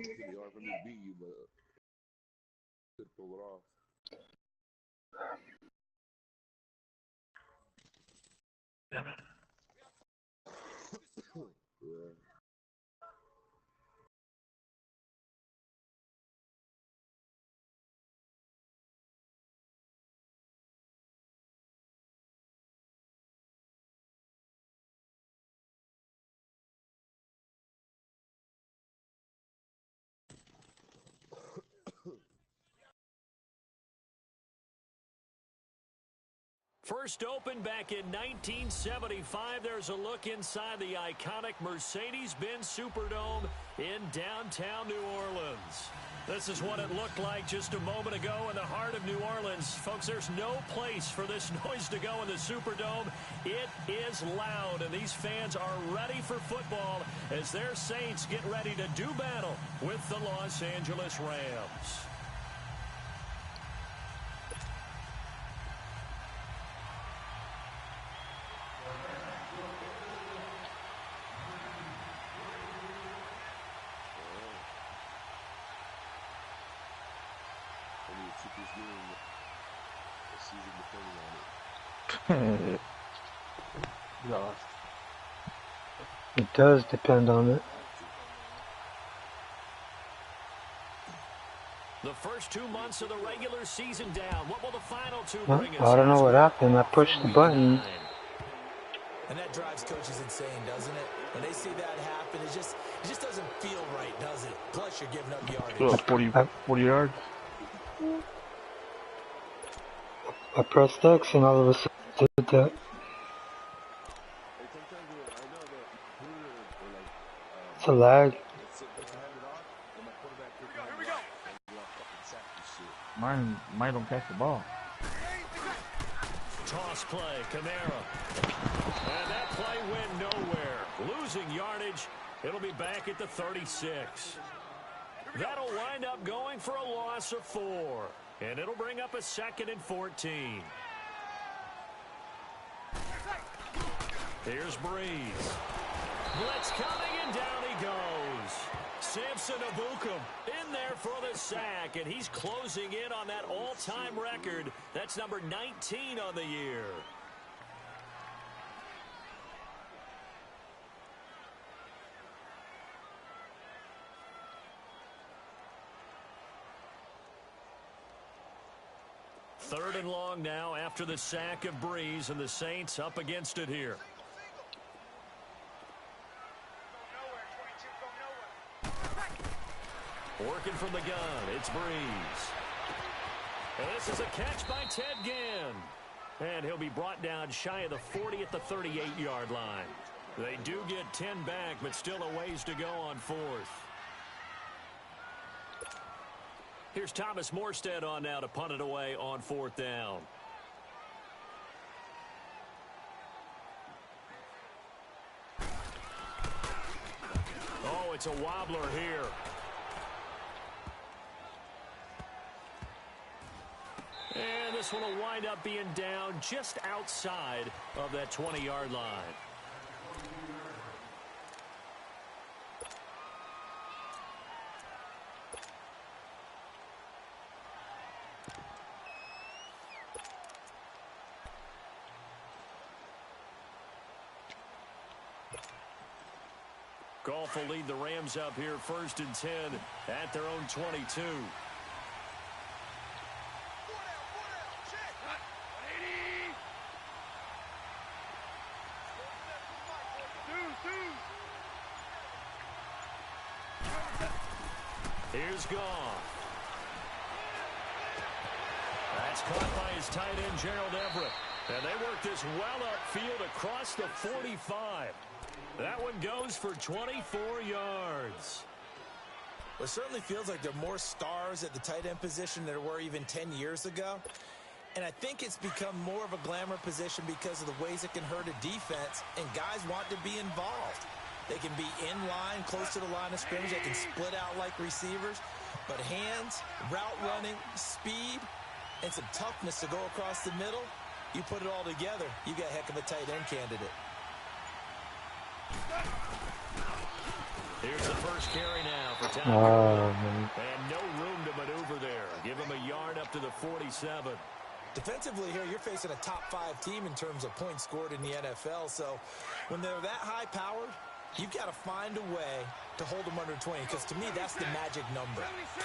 pretty hard for me to beat you, but could pull it off. Damn it. Yeah. First opened back in 1975, there's a look inside the iconic Mercedes-Benz Superdome in downtown New Orleans. This is what it looked like just a moment ago in the heart of New Orleans. Folks, there's no place for this noise to go in the Superdome. It is loud, and these fans are ready for football as their Saints get ready to do battle with the Los Angeles Rams. Lost. It does depend on it. The first 2 months of the regular season down. What will the final two Well, bring us? I don't know what happened. I pushed the button. And that drives coaches insane, doesn't it? When they see that happen, it just doesn't feel right, does it? Plus, you're giving up yardage. 40 yards. I pressed X and all of a sudden it did that. It's a lag. Mine don't catch the ball. Toss play, Kamara. And that play went nowhere. Losing yardage. It'll be back at the 36. That'll wind up going for a loss of 4. And it'll bring up a 2nd and 14. Here's Breeze. Blitz coming, and down he goes. Samson Abukum in there for the sack, and he's closing in on that all-time record. That's number 19 on the year. Third and long now after the sack of Breeze, and the Saints up against it here. Working from the gun, it's Breeze. And this is a catch by Ted Ginn. And he'll be brought down shy of the 40 at the 38-yard line. They do get 10 back, but still a ways to go on 4th. Here's Thomas Morstead on now to punt it away on 4th down. Oh, it's a wobbler here. And this one will wind up being down just outside of that 20-yard line. Goff will lead the Rams up here 1st and 10 at their own 22. Here's Goff. That's caught by his tight end, Gerald Everett. And they work this well upfield across the 45. That one goes for 24 yards. Well, it certainly feels like there are more stars at the tight end position than there were even 10 years ago. And I think it's become more of a glamour position because of the ways it can hurt a defense, and guys want to be involved. They can be in line, close to the line of scrimmage. They can split out like receivers. But hands, route running, speed, and some toughness to go across the middle, you put it all together, you got a heck of a tight end candidate. Here's the first carry now for Tom. Man. And no room to maneuver there. Give him a yard up to the 47. Defensively here, you're facing a top-5 team in terms of points scored in the NFL. So when they're that high-powered, you've got to find a way to hold them under 20, because to me, that's the magic number.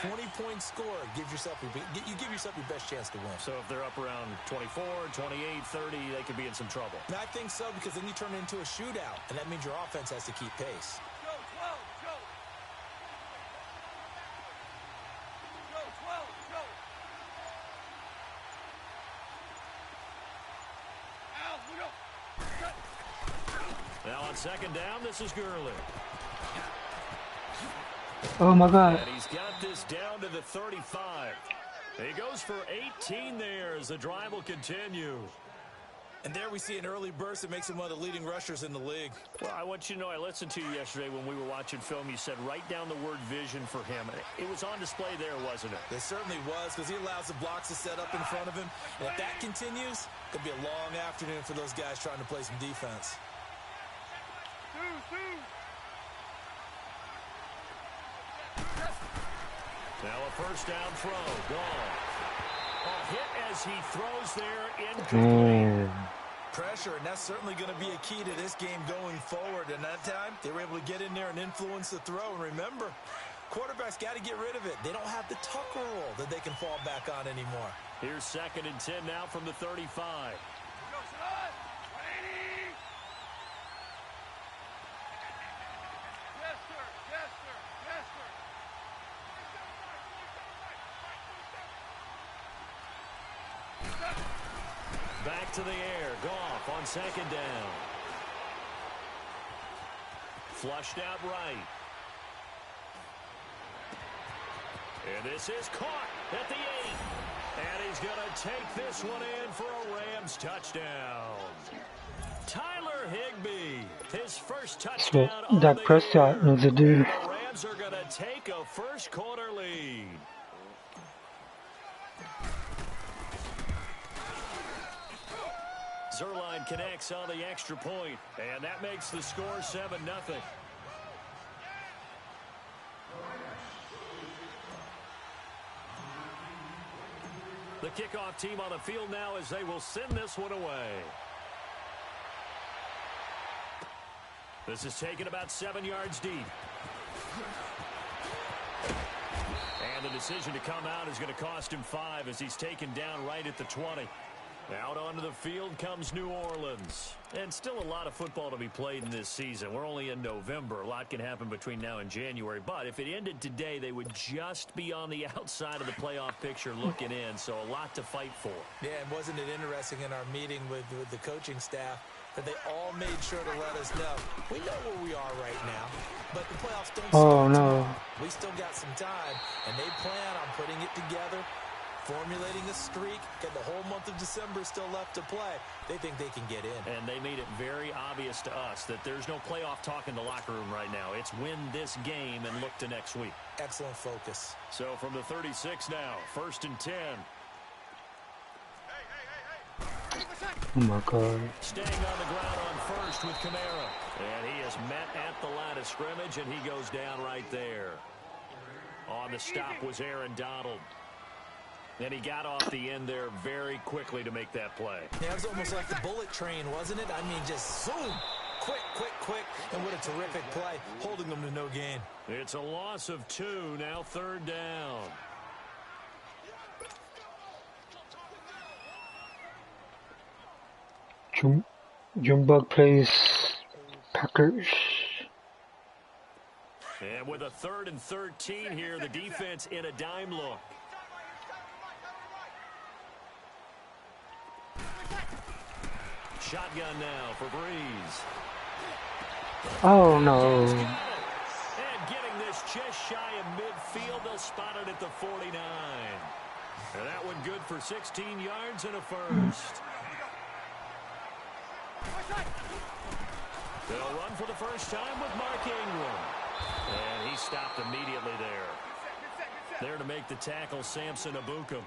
20 points scored, you give yourself your best chance to win. So if they're up around 24, 28, 30, they could be in some trouble. And I think so, because then you turn it into a shootout, and that means your offense has to keep pace. Now on second down, this is Gurley. Oh my God. And he's got this down to the 35. He goes for 18 there as the drive will continue. And there we see an early burst that makes him one of the leading rushers in the league. Well, I want you to know, I listened to you yesterday when we were watching film. You said write down the word vision for him. It was on display there, wasn't it? It certainly was, because he allows the blocks to set up in front of him. And if that continues, it could be a long afternoon for those guys trying to play some defense. Now a first down throw. Gone. A hit as he throws there incomplete. Pressure, and that's certainly going to be a key to this game going forward. And that time, they were able to get in there and influence the throw. And remember, quarterbacks got to get rid of it. They don't have the Tucker roll that they can fall back on anymore. Here's 2nd and 10 now from the 35. Back to the air. Goff on 2nd down. Flushed out right. And this is caught at the 8. And he's going to take this one in for a Rams touchdown. Tyler Higbee, his first touchdown on Dak the Prescott year. needs to do. And the Rams are going to take a first quarter lead. Zerline connects on the extra point, and that makes the score 7-0. The kickoff team on the field now as they will send this one away. This is taken about 7 yards deep. And the decision to come out is going to cost him 5 as he's taken down right at the 20. Out onto the field comes New Orleans. And still a lot of football to be played in this season. We're only in November. A lot can happen between now and January. But if it ended today, they would just be on the outside of the playoff picture looking in. So a lot to fight for. Yeah, and wasn't it interesting in our meeting with the coaching staff that they all made sure to let us know, we know where we are right now, but the playoffs don't start tomorrow. We still got some time, and they plan on putting it together, formulating a streak, and the whole month of December is still left to play. They think they can get in. And they made it very obvious to us that there's no playoff talk in the locker room right now. It's win this game and look to next week. Excellent focus. So from the 36 now, 1st and 10. Oh my God. Staying on the ground on first with Kamara. And he is met at the line of scrimmage, and he goes down right there. On the stop was Aaron Donald. And he got off the end there very quickly to make that play. Yeah, it was almost like the bullet train, wasn't it? I mean, just zoom. Quick, quick, quick. And what a terrific play, holding them to no gain. It's a loss of 2, now 3rd down. Junebug plays Packers. And with a 3rd and 13 here, the defense in a dime look. Shotgun now for Breeze. Oh no. And getting this just shy of midfield, they'll spot it at the 49. And that one good for 16 yards and a first. They'll run for the first time with Mark Ingram. And he stopped immediately there. There to make the tackle, Samson Abukum.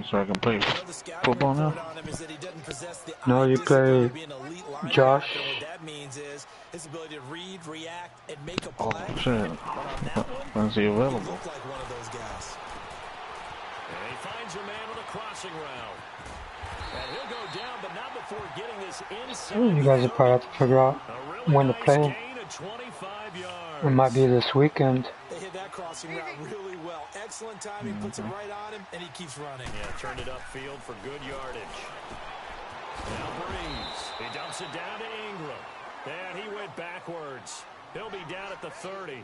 So I can play You know, the scouting football now. report on him is that he doesn't possess the No, eye you discipline play to be an elite linebacker. Josh. And what that means is his ability to read, react, and make a Oh play. shit. But on that one, When's he he available? looked like one of those guys. And he finds a man on a crossing route. And he'll go down, but not before getting this inside. You guys will probably have to figure out A really when to nice play. gain of 25 yards. It might be this weekend. They hit that crossing route really well. Excellent timing, puts it right on him, and he keeps running. Yeah, turned it upfield for good yardage. Now Breeze. He dumps it down to Ingram. And he went backwards. He'll be down at the 30.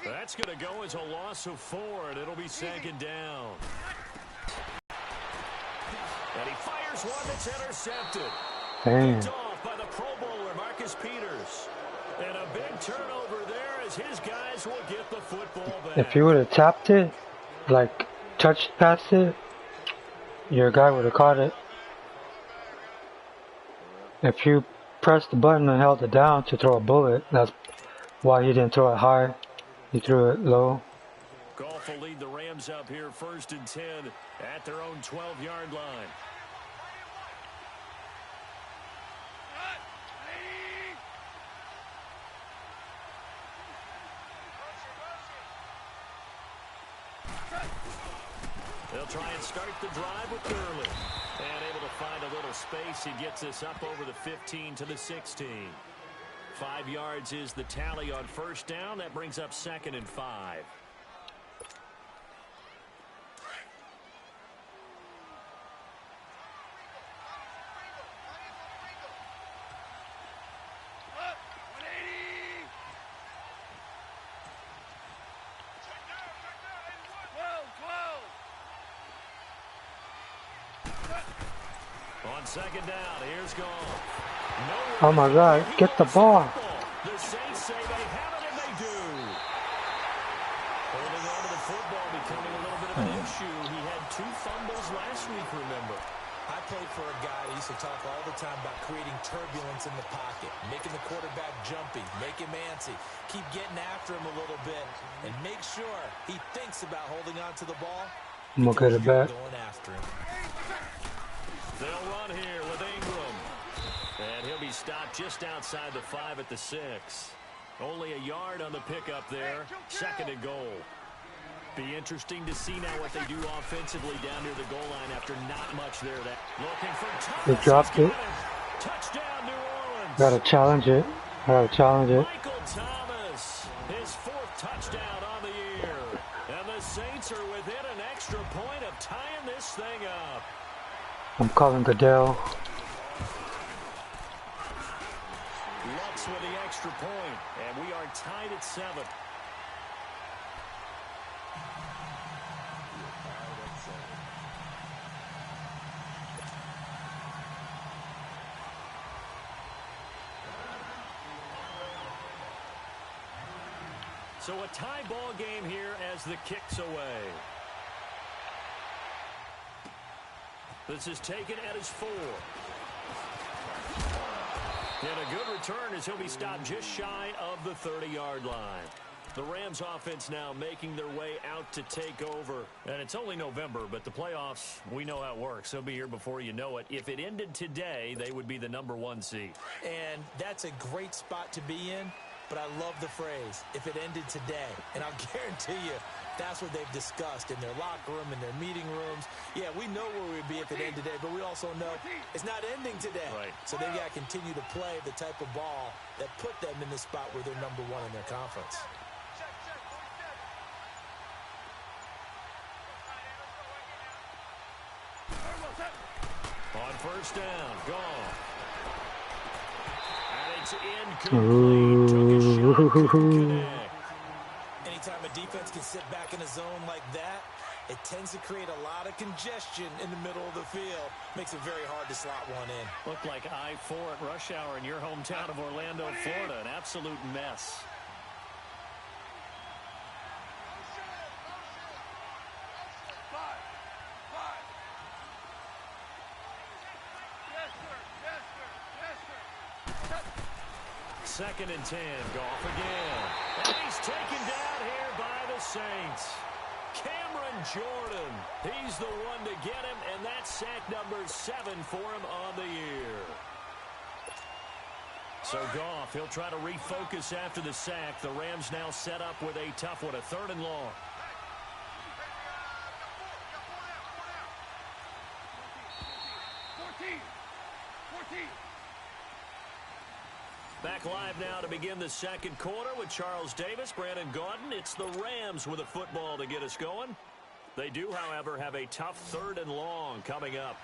That's going to go as a loss of 4, and it'll be second down. And he fires one that's intercepted. Damn. Picked off by the Pro Bowler, Marcus Peters. And a big turnover there as his guys will get the football back. If you would have tapped it, like touched past it, your guy would have caught it. If you pressed the button and held it down to throw a bullet, that's why he didn't throw it high. He threw it low. Goff will lead the Rams up here 1st and 10 at their own 12-yard line. They'll try and start the drive with Gurley. And able to find a little space. He gets this up over the 15 to the 16. 5 yards is the tally on first down. That brings up 2nd and 5. On second down, here's Goff. Oh my God, get the ball. The Saints say they have it, and they do. Holding on to the football becoming a little bit of an issue. He had 2 fumbles last week, remember. I played for a guy that used to talk all the time about creating turbulence in the pocket, making the quarterback jumpy, make him antsy, keep getting after him a little bit, and make sure he thinks about holding on to the ball. I'm gonna get it back. Going after him. They'll run here with Ingram. And he'll be stopped just outside the 5 at the 6. Only a yard on the pickup there. 2nd and goal. Be interesting to see now what they do offensively down near the goal line after not much there. Looking for Thomas. They dropped it. Touchdown, New Orleans. Gotta challenge it. Gotta challenge it. Michael Thomas, his 4th touchdown on the year. And the Saints are within an extra point of tying this thing up. I'm calling Goodell. Lux with the extra point, and we are tied at 7. So a tie ball game here as the kick's away. This is taken at his 4. And a good return as he'll be stopped just shy of the 30-yard line. The Rams offense now making their way out to take over. And it's only November, but the playoffs, we know how it works. They'll be here before you know it. If it ended today, they would be the number 1 seed. And that's a great spot to be in, but I love the phrase, if it ended today. And I'll guarantee you, that's what they've discussed in their locker room, in their meeting rooms. Yeah, we know where we'd be if it ended today, but we also know it's not ending today. Right. So they've got to continue to play the type of ball that put them in the spot where they're number 1 in their conference. On first down, Goff. And it's incomplete. Took a shot, couldn't connect. Anytime a defense can sit back in a zone like that, it tends to create a lot of congestion in the middle of the field. Makes it very hard to slot one in. Looked like I-4 at rush hour in your hometown of Orlando, Florida. An absolute mess. Second and 10, Goff again. And he's taken down here by the Saints. Cameron Jordan. He's the one to get him, and that's sack number 7 for him on the year. So Goff, he'll try to refocus after the sack. The Rams now set up with a tough one, a 3rd and long. Back live now to begin the second quarter with Charles Davis, Brandon Gaudin. It's the Rams with a football to get us going. They do, however, have a tough 3rd and long coming up.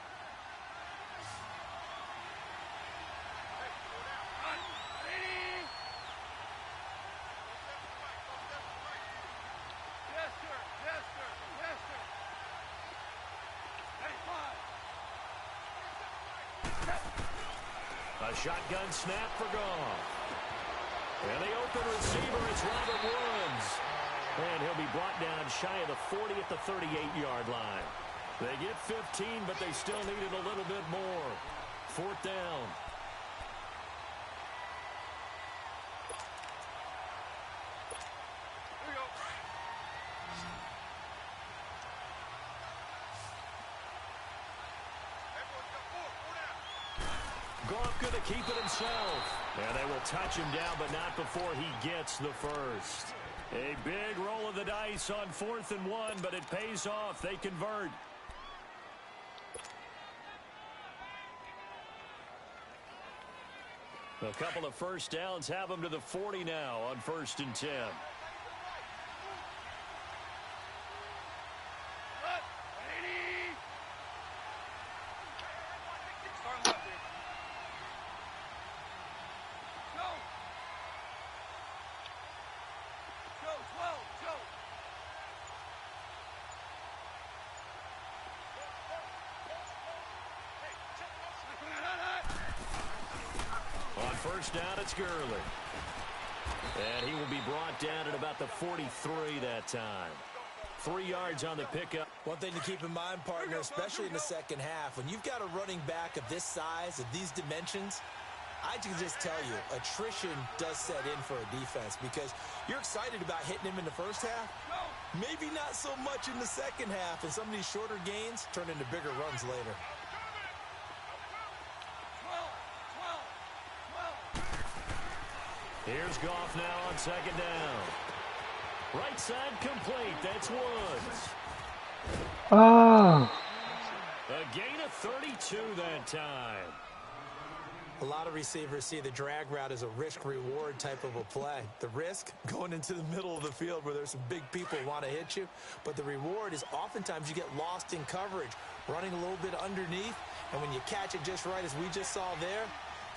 A shotgun snap for Goff. And the open receiver, it's Robert Woods. And he'll be brought down shy of the 40 at the 38-yard line. They get 15, but they still needed a little bit more. 4th down. Goff going to keep it himself. And they will touch him down, but not before he gets the first. A big roll of the dice on 4th and 1, but it pays off. They convert. A couple of first downs have them to the 40 now on 1st and 10. First down, it's Gurley. And he will be brought down at about the 43 that time. 3 yards on the pickup. One thing to keep in mind, partner, especially in the second half, when you've got a running back of this size, of these dimensions, I can just tell you, attrition does set in for a defense because you're excited about hitting him in the first half. Maybe not so much in the second half, and some of these shorter gains turn into bigger runs later. Here's Goff now on 2nd down. Right side complete. That's Woods. Oh. A gain of 32 that time. A lot of receivers see the drag route as a risk-reward type of a play. The risk, going into the middle of the field where there's some big people who want to hit you. But the reward is oftentimes you get lost in coverage, running a little bit underneath. And when you catch it just right, as we just saw there,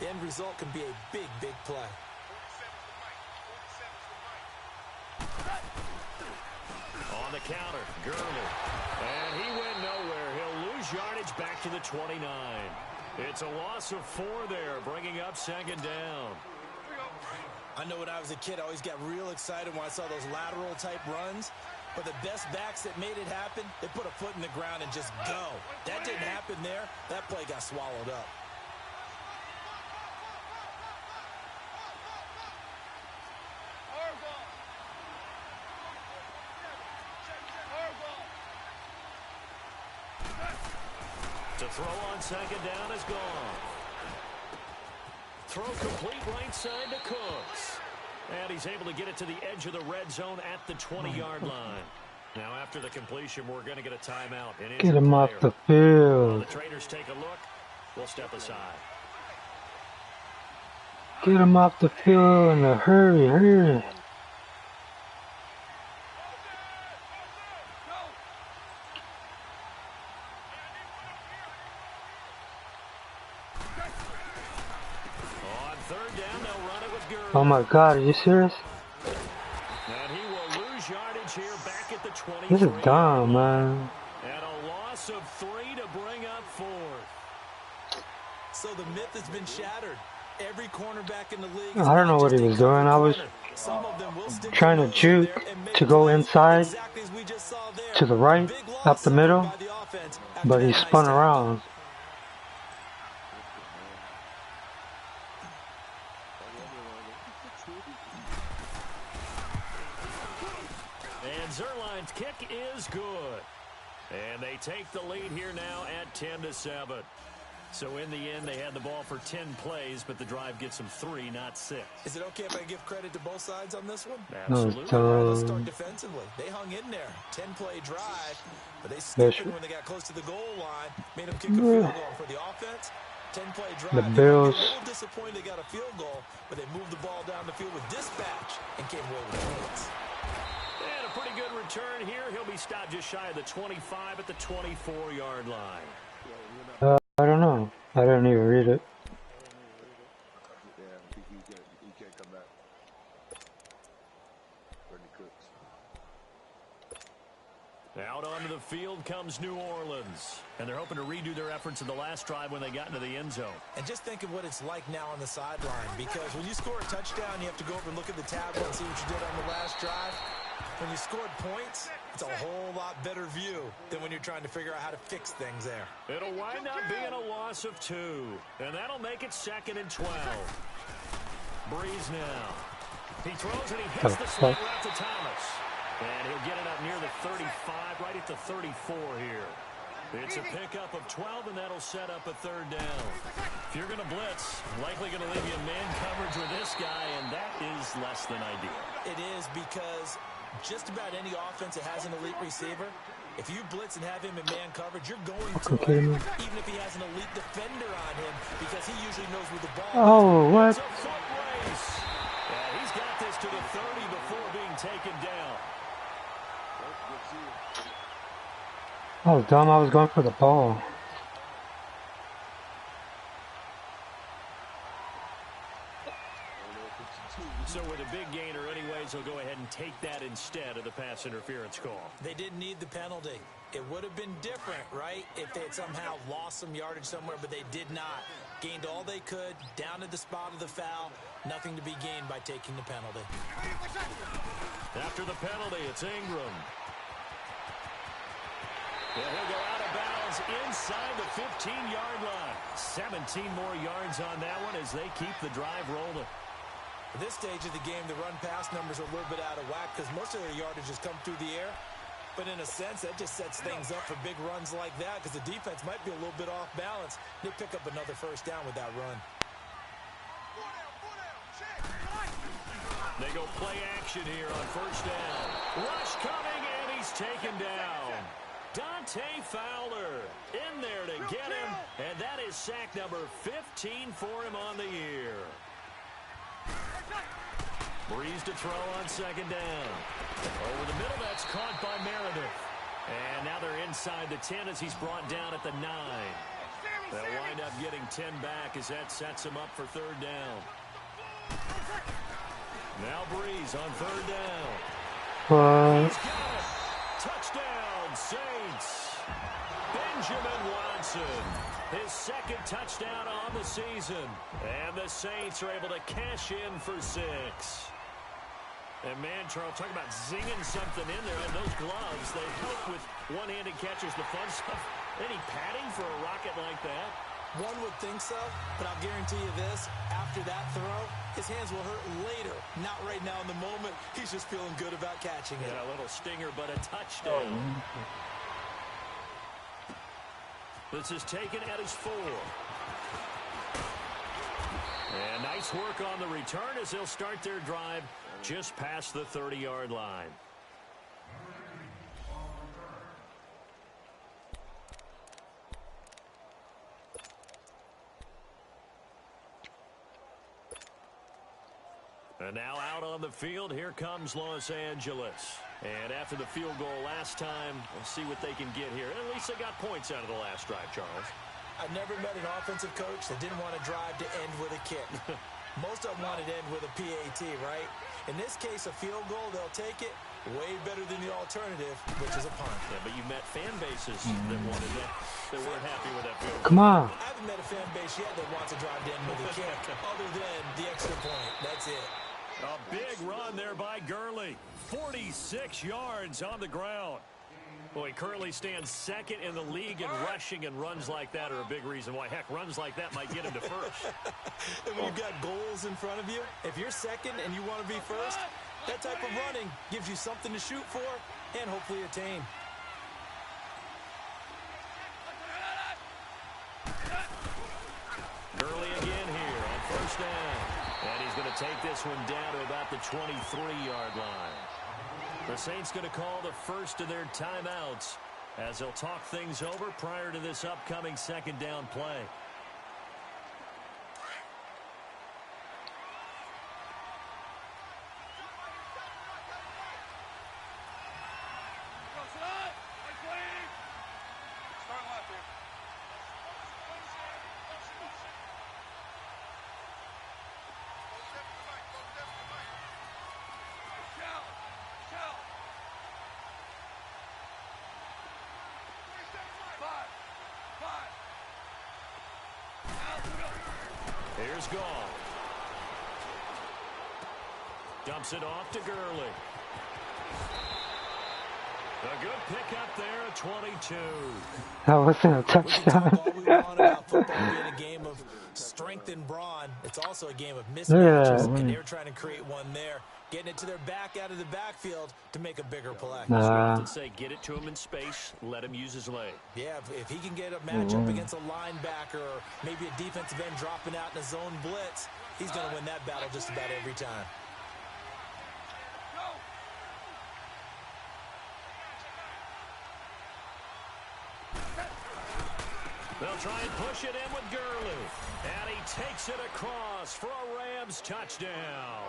the end result can be a big, big play. On the counter, Gurley. And he went nowhere. He'll lose yardage back to the 29. It's a loss of 4 there, bringing up 2nd down. I know when I was a kid, I always got real excited when I saw those lateral-type runs. But the best backs that made it happen, they put a foot in the ground and just go. That didn't happen there. That play got swallowed up. To throw on 2nd down is gone. Throw complete right side to Cooks. And he's able to get it to the edge of the red zone at the 20-yard line. Now after the completion, we're going to get a timeout. Get him off the field. The traders take a look. We'll step aside. Get him off the field in a hurry, hurry. Oh my God, are you serious? And he will lose yardage here back at the 23. This is dumb, man. And a loss of 3 to bring up 4th. So the myth has been shattered. Every cornerback in the league. I don't know what he was doing. I was trying to juke to go inside to the right, up the middle, but he spun around. And Zerline's kick is good. And they take the lead here now at 10-7. So in the end, they had the ball for 10 plays, but the drive gets them 3, not 6. Is it okay if I give credit to both sides on this one? Absolutely. All right, let's start defensively. They hung in there. 10-play drive, but they skipped it when they got close to the goal line. Made them kick a field goal for the offense. 10-play drive. The Bills. A little disappointed they got a field goal, but they moved the ball down the field with dispatch and came away with points. And a pretty good return here. He'll be stopped just shy of the 25 at the 24-yard line. I don't know. I didn't even read it. Yeah, he can't come back. Brittany Cooks. Out onto the field comes New Orleans. And they're hoping to redo their efforts in the last drive when they got into the end zone. And just think of what it's like now on the sideline, because when you score a touchdown, you have to go over and look at the tablet and see what you did on the last drive. When you scored points, it's a whole lot better view than when you're trying to figure out how to fix things there. It'll wind up being a loss of 2. And that'll make it 2nd and 12. Breeze now. He throws and he hits the slant route to Thomas. And he'll get it up near the 35, right at the 34 here. It's a pickup of 12, and that'll set up a 3rd down. If you're going to blitz, likely going to leave you in man coverage with this guy, and that is less than ideal. It is, because just about any offense that has an elite receiver, if you blitz and have him in man coverage, you're going to him, even if he has an elite defender on him, because he usually knows where the ball is. Oh, what? It's a foot race. And he's got this to the 30 before being taken down. Oh, dumb. I was going for the ball. So with a big gainer anyways, he'll go ahead and take that instead of the pass interference call. They didn't need the penalty. It would have been different, right, if they had somehow lost some yardage somewhere, but they did not. Gained all they could, down at the spot of the foul. Nothing to be gained by taking the penalty. After the penalty, it's Ingram. Yeah, he'll go out of bounds inside the 15-yard line. 17 more yards on that one as they keep the drive rolling. At this stage of the game, the run-pass numbers are a little bit out of whack because most of their yardage has come through the air. But in a sense, that just sets things up for big runs like that because the defense might be a little bit off balance. They pick up another 1st down with that run. They go play action here on 1st down. Rush coming, and he's taken down. Dante Fowler in there to get him, and that is sack number 15 for him on the year. Breeze to throw on 2nd down. Over the middle, that's caught by Meredith. And now they're inside the 10 as he's brought down at the 9. They'll wind up getting 10 back as that sets him up for 3rd down. Now Breeze on 3rd down. He's got it. Touchdown, Saints. Benjamin Watson, his 2nd touchdown on the season. And the Saints are able to cash in for 6. And man, Charles, talk about zinging something in there. And those gloves, they help with one-handed catches, the fun stuff. Any padding for a rocket like that? One would think so, but I'll guarantee you this. After that throw, his hands will hurt later. Not right now in the moment. He's just feeling good about catching it. Yeah, a little stinger, but a touchdown. This is taken at his 4. And nice work on the return as they'll start their drive just past the 30-yard line. And now out on the field, here comes Los Angeles. And after the field goal last time, we'll see what they can get here. At least they got points out of the last drive, Charles. I've never met an offensive coach that didn't want to drive to end with a kick. Most of them wanted to end with a PAT, right? In this case, a field goal, they'll take it. Way better than the alternative, which is a punt. Yeah, but you met fan bases that wanted that, that weren't happy with that field goal. Come on. I haven't met a fan base yet that wants to drive to end with a kick, other than the extra point. That's it. A big run there by Gurley. 46 yards on the ground. Well, he currently stands 2nd in the league in rushing, and runs like that are a big reason why. Heck, runs like that might get him to 1st. And when you've got goals in front of you, if you're 2nd and you want to be 1st, That type of running gives you something to shoot for and hopefully attain. Gurley again here on first down. And he's going to take this one down to about the 23-yard line. The Saints going to call the first of their timeouts as they'll talk things over prior to this upcoming second down play. Here's Goff. Dumps it off to Gurley. A good pickup there at 22. That wasn't a We can touchdown. talk all we want about football being a game of strength and brawn. It's also a game of mismatches, Yeah. and they're trying to create one there. Getting it to their back out of the backfield to make a bigger play. We Nah. often say get it to him in space, let him use his leg. Yeah, if he can get a matchup against a linebacker or maybe a defensive end dropping out in a zone blitz, he's going to win that battle just about every time. They'll try and push it in with Gurley. And he takes it across for a Rams touchdown.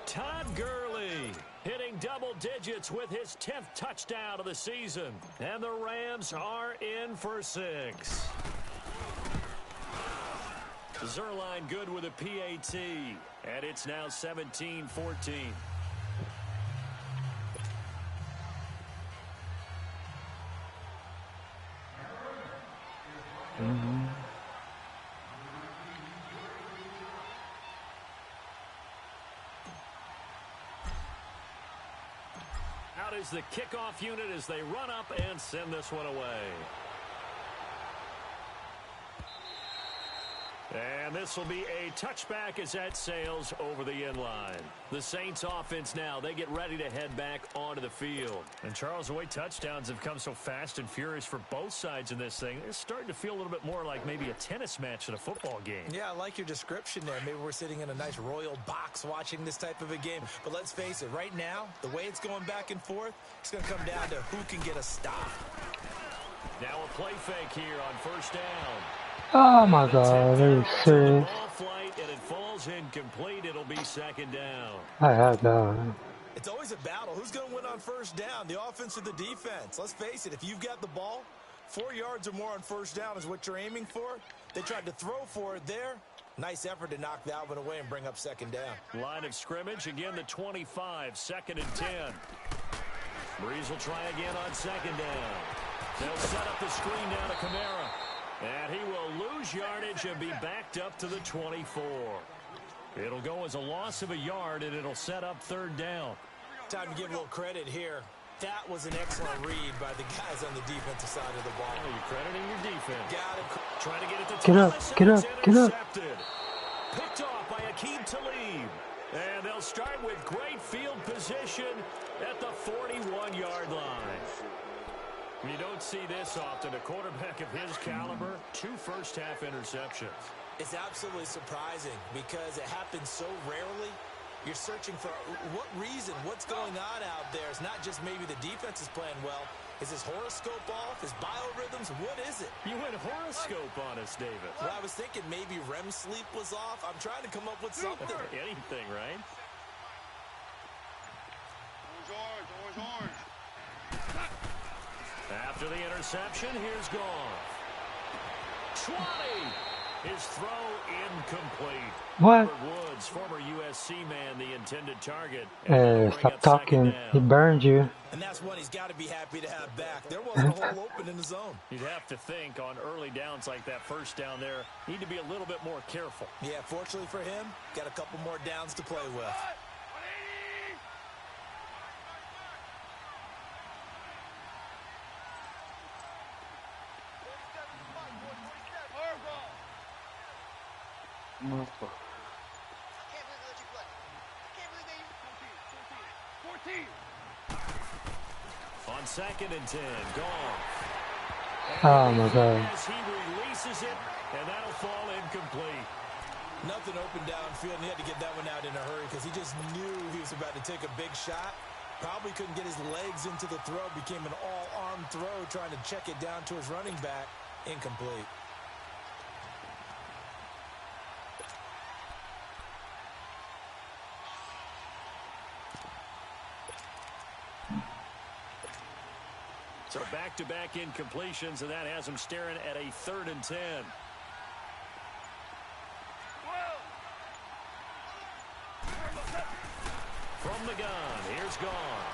Todd Gurley hitting double digits with his 10th touchdown of the season. And the Rams are in for 6. Zerline good with a PAT. And it's now 17-14. Out is the kickoff unit as they run up and send this one away. And this will be a touchback as that sails over the end line. The Saints offense now, they get ready to head back onto the field. And Charles, the way touchdowns have come so fast and furious for both sides in this thing, it's starting to feel a little bit more like maybe a tennis match than a football game. Yeah, I like your description there. Maybe we're sitting in a nice royal box watching this type of a game. But let's face it, right now, the way it's going back and forth, it's going to come down to who can get a stop. Now a play fake here on first down. Oh my God, are you serious? Ball flight, and it falls incomplete. It'll be second down. I had that. It's always a battle. Who's going to win on first down, the offense or the defense? Let's face it, if you've got the ball, 4 yards or more on first down is what you're aiming for. They tried to throw for it there. Nice effort to knock that one away and bring up second down. Line of scrimmage, again the 25, 2nd and 10. Breeze will try again on second down. They'll set up the screen down to Kamara. And he will lose yardage and be backed up to the 24. It'll go as a loss of a yard, and it'll set up third down. Time to give a little credit here. That was an excellent read by the guys on the defensive side of the ball. Oh, you're crediting your defense. Got it. Trying to get it to Get up, Thomas, get and up, it's get up. intercepted. Picked off by Akeem Talib. And they'll start with great field position at the 41-yard line. You don't see this often. A quarterback of his caliber, 2 first-half interceptions. It's absolutely surprising because it happens so rarely. You're searching for what reason, what's going on out there. It's not just maybe the defense is playing well. Is his horoscope off? His biorhythms? What is it? You went horoscope on us, David. Well, I was thinking maybe REM sleep was off. I'm trying to come up with something. Anything, right? Always orange. After the interception, here's Goff. 20. His throw incomplete. What? Robert Woods, former USC man, the intended target. Hey, stop talking. He burned you. And that's one he's got to be happy to have back. There wasn't a hole open in the zone. You'd have to think on early downs like that first down there, need to be a little bit more careful. Yeah, fortunately for him, got a couple more downs to play with. On 2nd and 10, gone. Oh my God. As he releases it, and that'll fall incomplete. Nothing open downfield, and he had to get that one out in a hurry because he just knew he was about to take a big shot. Probably couldn't get his legs into the throw. Became an all-arm throw, trying to check it down to his running back. Incomplete. So back-to-back incompletions, and that has him staring at a 3rd and 10. From the gun, here's gone.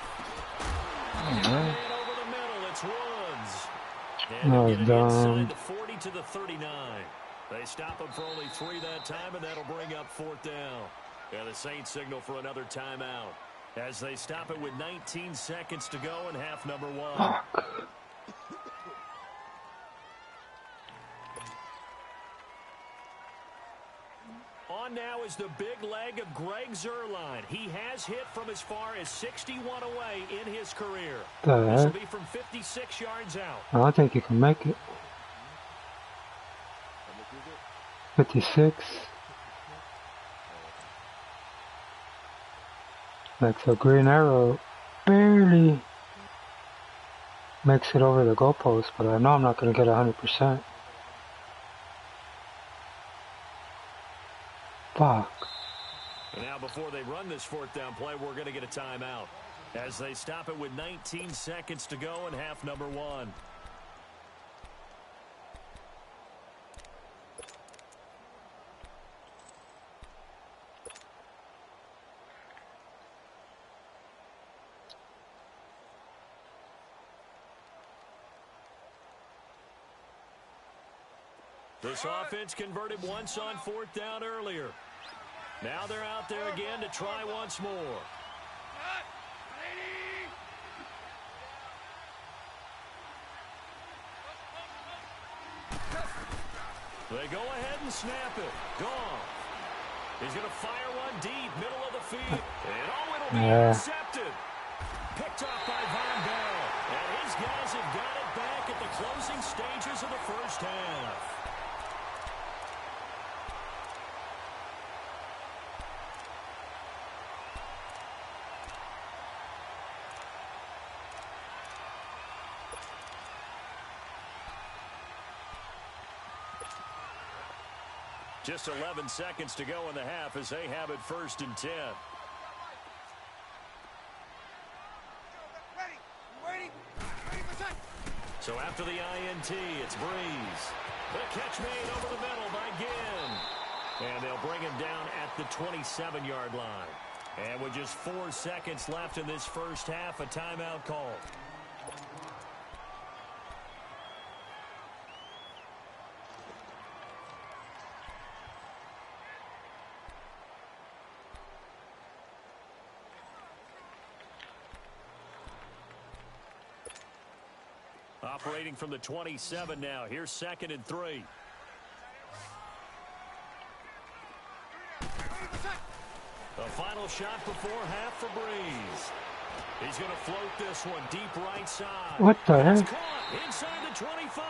And over the middle, it's Woods. And they're getting inside the 40 to the 39. They stop him for only 3 that time, and that'll bring up 4th down. And the Saints signal for another timeout as they stop it with 19 seconds to go in half number 1. On now is the big leg of Greg Zuerlein. He has hit from as far as 61 away in his career. This will be from 56 yards out. I think you can make it. 56. Like the green arrow barely makes it over the goalpost, but I know I'm not going to get 100%. Fuck. And now before they run this 4th down play, we're going to get a timeout as they stop it with 19 seconds to go in half number 1. This offense converted once on 4th down earlier. Now they're out there again to try once more. They go ahead and snap it. Gone. He's going to fire one deep, middle of the field. And it'll be intercepted. Picked off by Von Bell. And his guys have got it back at the closing stages of the first half. Just 11 seconds to go in the half as they have it 1st and 10. So after the INT, it's Breeze. The catch made over the middle by Ginn. And they'll bring him down at the 27-yard line. And with just 4 seconds left in this first half, a timeout call. Operating from the 27 now. Here's 2nd and 3. The final shot before half for Breeze. He's going to float this one deep right side. What the heck? Caught inside the 25.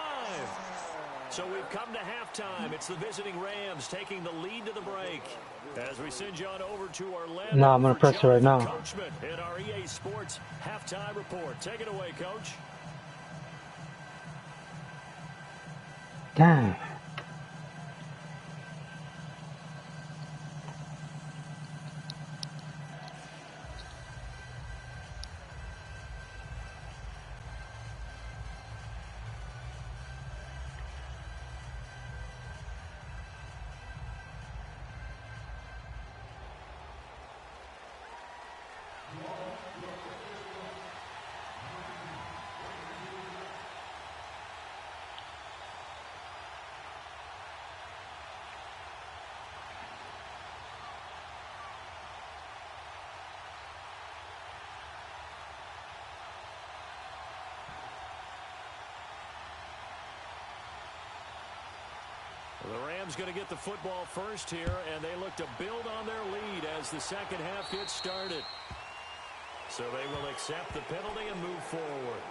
So we've come to halftime. It's the visiting Rams taking the lead to the break. As we send you on over to Orlando. No, I'm going to press it right now. Coachman in our EA Sports halftime report. Take it away, Coach. Damn. The Rams going to get the football first here, and they look to build on their lead as the second half gets started. So they will accept the penalty and move forward.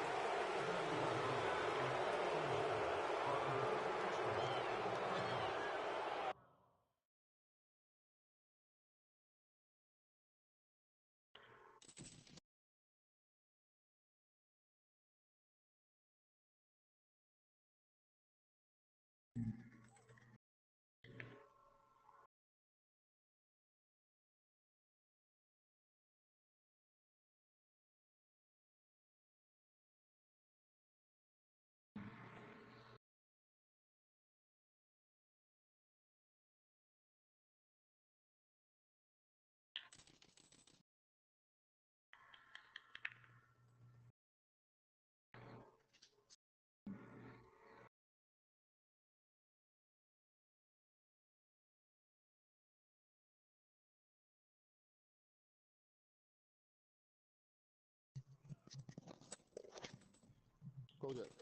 KoJack.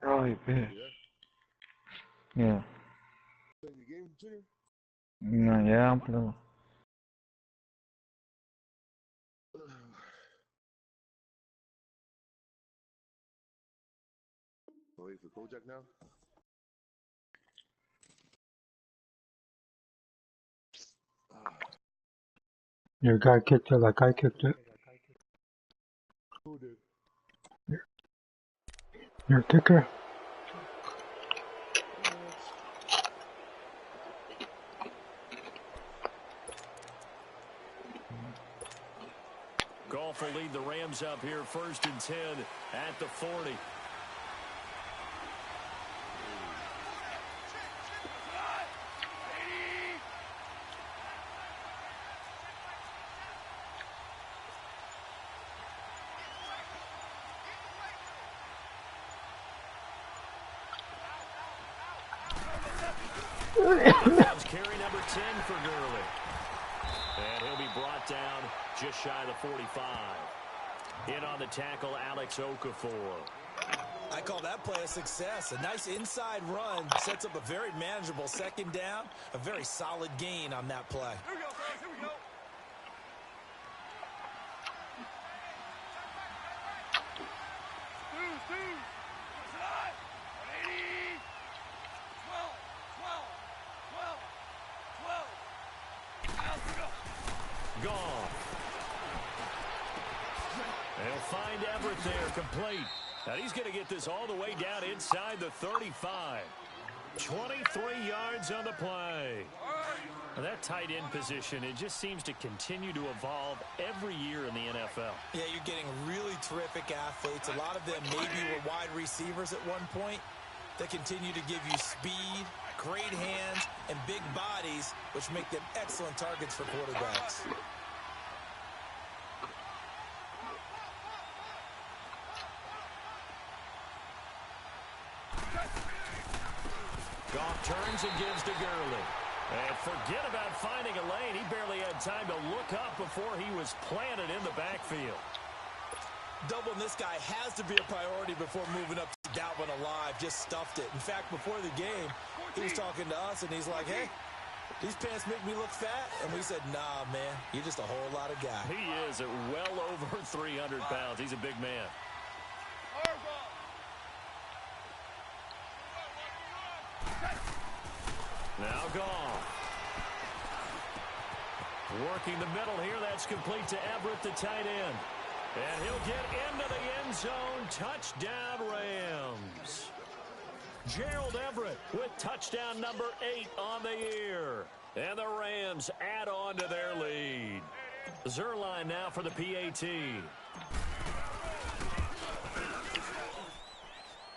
Oh, he pissed. Yeah. Playing the game, Junior? No, yeah, I'm playing. Wait for KoJack now? Your guy kicked it like I kicked it. Who did? Your kicker. Goff will lead the Rams up here 1st and 10 at the 40. Carry number 10 for Gurley. And he'll be brought down just shy of the 45. In on the tackle, Alex Okafor. I call that play a success. A nice inside run sets up a very manageable 2nd down. A very solid gain on that play. Here we go, guys. Here we go. Slide. 180. 12. 12. 12. 12. Now, here we go. Gone. They'll find Everett there, complete. And he's going to get this all the way down inside the 35. 23 yards on the play. And that tight end position, it just seems to continue to evolve every year in the NFL. Yeah, you're getting really terrific athletes. A lot of them maybe were wide receivers at one point. They continue to give you speed, great hands, and big bodies, which make them excellent targets for quarterbacks. Goff turns and gives to Gurley. And forget about finding a lane. He barely had time to look up before he was planted in the backfield. Doubling this guy has to be a priority before moving up to that one alive. Just stuffed it. In fact, before the game, he was talking to us, and he's like, hey, these pants make me look fat. And we said, nah, man, you're just a whole lot of guy. He is at well over 300 pounds. He's a big man. Now Goff. Working the middle here. That's complete to Everett, the tight end. And he'll get into the end zone. Touchdown, Rams. Gerald Everett with touchdown number 8 on the year. And the Rams add on to their lead. Zerline now for the PAT.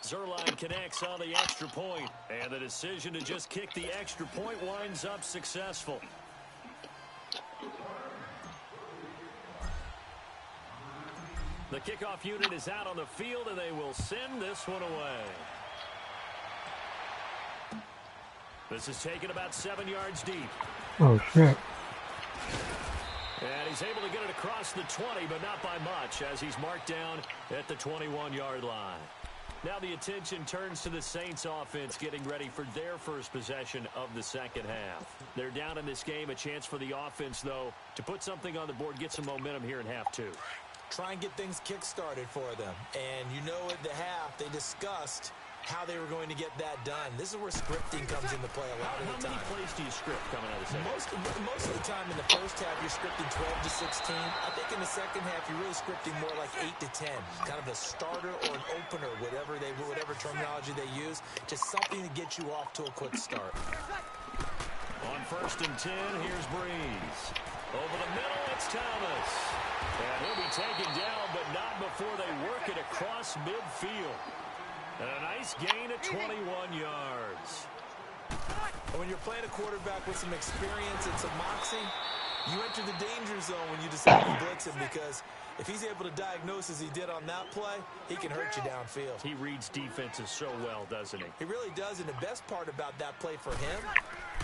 Zerline connects on the extra point, and the decision to just kick the extra point winds up successful. The kickoff unit is out on the field, and they will send this one away. This is taken about 7 yards deep. Oh, shit. And he's able to get it across the 20, but not by much, as he's marked down at the 21-yard line. Now the attention turns to the Saints offense getting ready for their first possession of the second half. They're down in this game. A chance for the offense, though, to put something on the board, get some momentum here in half two. Try and get things kick-started for them. And you know at the half, they discussed how they were going to get that done. This is where scripting comes into play a lot of the time. How many plays do you script coming out of the second? Most of the time in the first half, you're scripting 12 to 16. I think in the second half, you're really scripting more like 8 to 10. Kind of a starter or an opener, whatever terminology they use. Just something to get you off to a quick start. On 1st and 10, here's Breeze. Over the middle, it's Thomas. And he'll be taken down, but not before they work it across midfield. And a nice gain of 21 yards. When you're playing a quarterback with some experience and some moxie, you enter the danger zone when you decide to blitz him, because if he's able to diagnose as he did on that play, he can hurt you downfield. He reads defenses so well, doesn't he? He really does, and the best part about that play for him,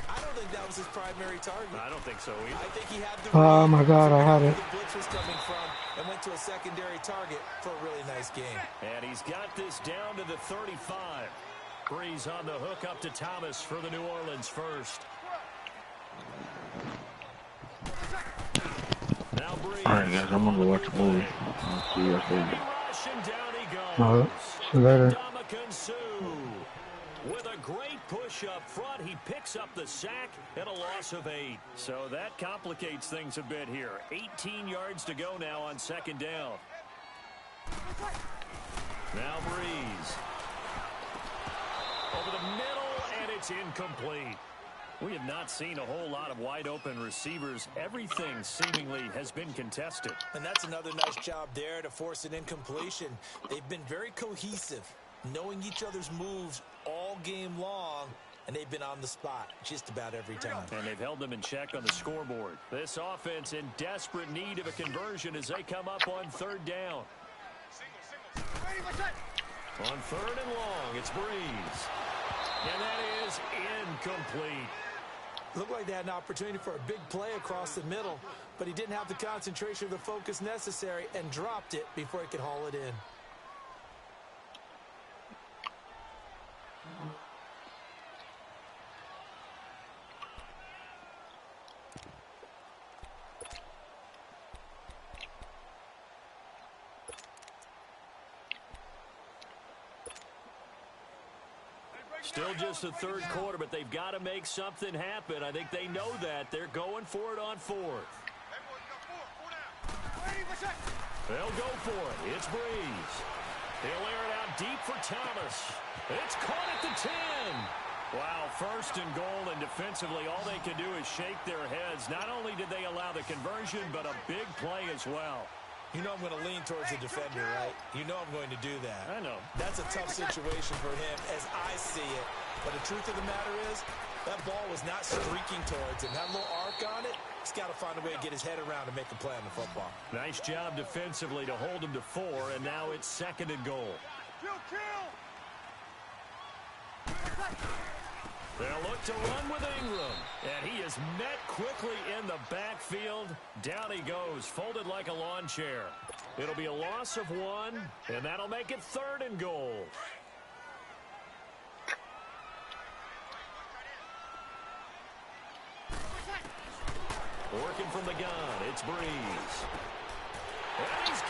I don't think that was his primary target. I don't think so either. I think he had the Oh my God, I had it. The blitz was coming from and went to a secondary target for a really nice game. And he's got this down to the 35. Breeze on the hook up to Thomas for the New Orleans first. Now Breeze. All right, guys, I'm gonna go watch a movie. I'll see you guys later. Rushing down he goes. All right, see you later. Ndamukong Suh. With a great push up front, he picks up the sack and a loss of 8. So that complicates things a bit here. 18 yards to go now on 2nd down. Now Breeze. Over the middle, and it's incomplete. We have not seen a whole lot of wide-open receivers. Everything seemingly has been contested. And that's another nice job there to force an incompletion. They've been very cohesive, knowing each other's moves all game long, and they've been on the spot just about every time. And they've held them in check on the scoreboard. This offense in desperate need of a conversion as they come up on 3rd down. On 3rd and long, it's Breeze. And that is incomplete. Looked like they had an opportunity for a big play across the middle, but he didn't have the concentration or the focus necessary and dropped it before he could haul it in. Still just the 3rd quarter, but they've got to make something happen. I think they know that. They're going for it on 4th. They'll go for it. It's Breeze. He'll air it out deep for Thomas. It's caught at the 10. Wow, 1st and goal, and defensively all they can do is shake their heads. Not only did they allow the conversion, but a big play as well. You know I'm going to lean towards the defender, right? You know I'm going to do that. I know. That's a tough situation for him as I see it. But the truth of the matter is, that ball was not streaking towards him. That little arc on it, he's got to find a way to get his head around and make a play on the football. Nice job defensively to hold him to 4, and now it's 2nd and goal. They'll look to run with Ingram, and he is met quickly in the backfield. Down he goes, folded like a lawn chair. It'll be a loss of 1, and that'll make it 3rd and goal. Working from the gun, it's Breeze.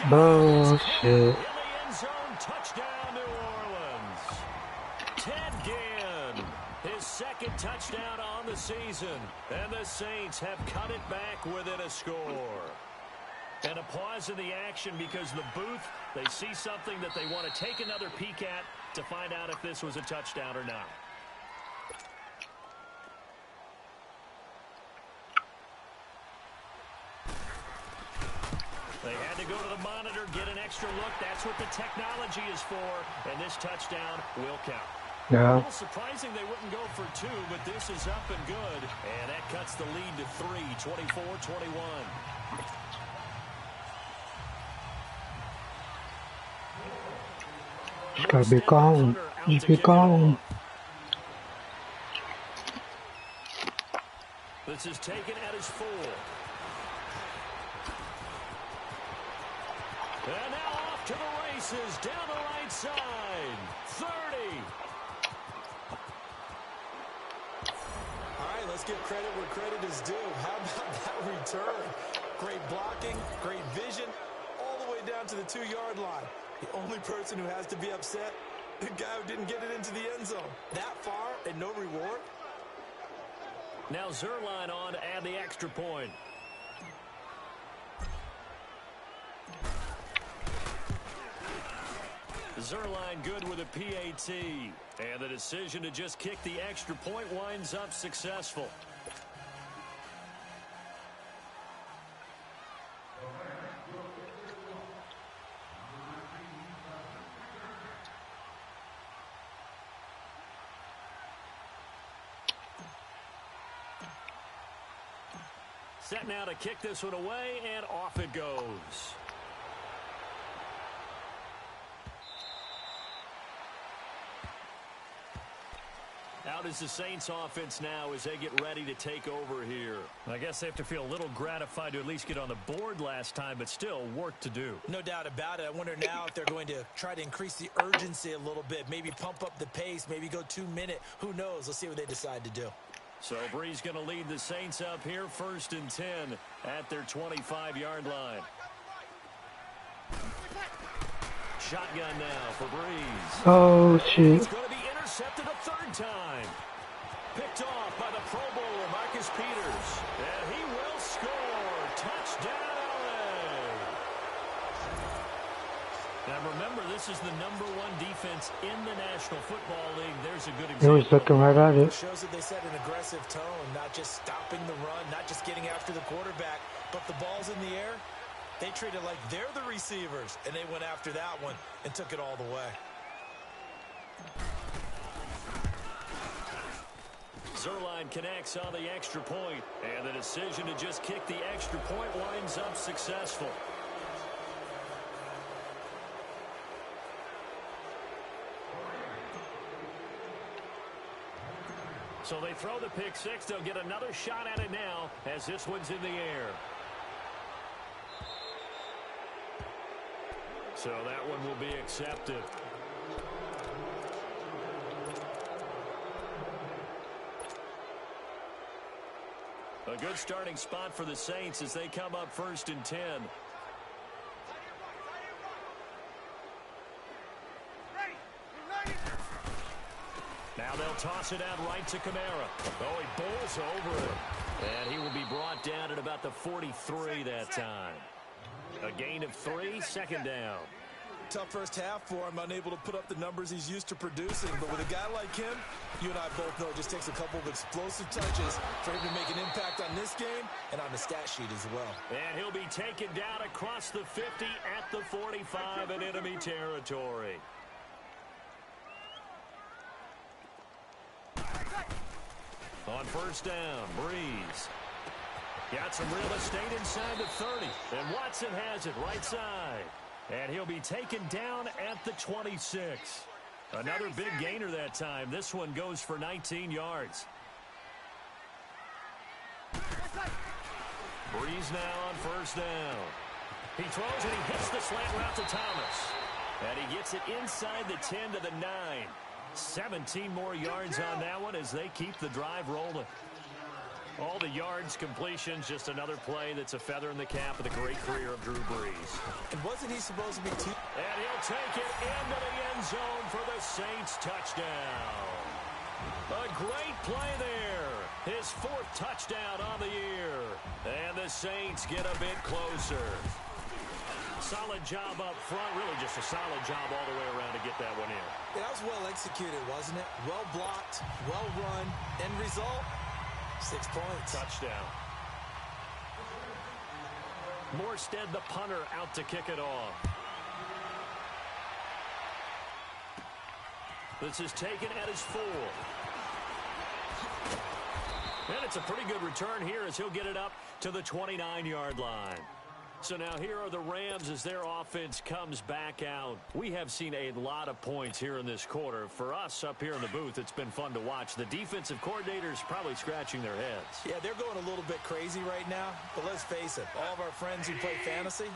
Bullshit. In the end zone, touchdown, New Orleans. Ted Ginn, his 2nd touchdown on the season. And the Saints have cut it back within a score. And a pause in the action because the booth, they see something that they want to take another peek at to find out if this was a touchdown or not. They had to go to the monitor, get an extra look. That's what the technology is for, and this touchdown will count. Yeah. A little surprising they wouldn't go for 2, but this is up and good, and that cuts the lead to 3, 24-21. Just gotta be calm. Just be calm. This is taken at his 4. And now off to the races down the right side. 30. All right, let's give credit where credit is due. How about that return? Great blocking, great vision, all the way down to the 2-yard line. The only person who has to be upset, the guy who didn't get it into the end zone. That far and no reward? Now Zerline on to add the extra point. Zerline good with a PAT. And the decision to just kick the extra point winds up successful. Set now to kick this one away, and off it goes. Out is the Saints offense now as they get ready to take over here. I guess they have to feel a little gratified to at least get on the board last time, but still work to do. No doubt about it. I wonder now if they're going to try to increase the urgency a little bit, maybe pump up the pace, maybe go 2-minute. Who knows? Let's see what they decide to do. So Bree's going to lead the Saints up here, 1st and 10 at their 25-yard line. Shotgun now for Breeze. Oh, shit. It's going to be intercepted a 3rd time. Picked off by the Pro Bowler, Marcus Peters. And he will score. Touchdown, LA. Now remember, this is the #1 defense in the National Football League. There's a good He example. was looking right at It it. shows that they set an aggressive tone, not just stopping the run, not just getting after the quarterback, but the ball's in the air. They treat it like they're the receivers, and they went after that one and took it all the way. Zerline connects on the extra point, and the decision to just kick the extra point winds up successful. So they throw the pick six. They'll get another shot at it now as this one's in the air. So that one will be accepted. A good starting spot for the Saints as they come up 1st and 10. Now they'll toss it out right to Kamara. Oh, he bowls over it. And he will be brought down at about the 43 that time. A gain of 3, 2nd down. Tough first half for him, unable to put up the numbers he's used to producing. But with a guy like him, you and I both know it just takes a couple of explosive touches for him to make an impact on this game and on the stat sheet as well. And he'll be taken down across the 50 at the 45 in enemy territory. On 1st down, Breeze. Got some real estate inside the 30. And Watson has it right side. And he'll be taken down at the 26. Another big gainer that time. This one goes for 19 yards. Breeze now on 1st down. He throws and he hits the slant route to Thomas. And he gets it inside the 10 to the 9. 17 more yards on that one as they keep the drive rolling. All the yards, completions, just another play that's a feather in the cap of the great career of Drew Brees. And wasn't he supposed to be too... And he'll take it into the end zone for the Saints touchdown. A great play there. His 4th touchdown on the year. And the Saints get a bit closer. Solid job up front. Really just a solid job all the way around to get that one in. That was well executed, wasn't it? Well blocked, well run. End result, 6 points. Touchdown. Morstead, the punter, out to kick it off. This is taken at his 4. And it's a pretty good return here as he'll get it up to the 29-yard line. So now here are the Rams as their offense comes back out. We have seen a lot of points here in this quarter. For us up here in the booth, it's been fun to watch. The defensive coordinators probably scratching their heads. Yeah, they're going a little bit crazy right now. But let's face it, all of our friends who play fantasy,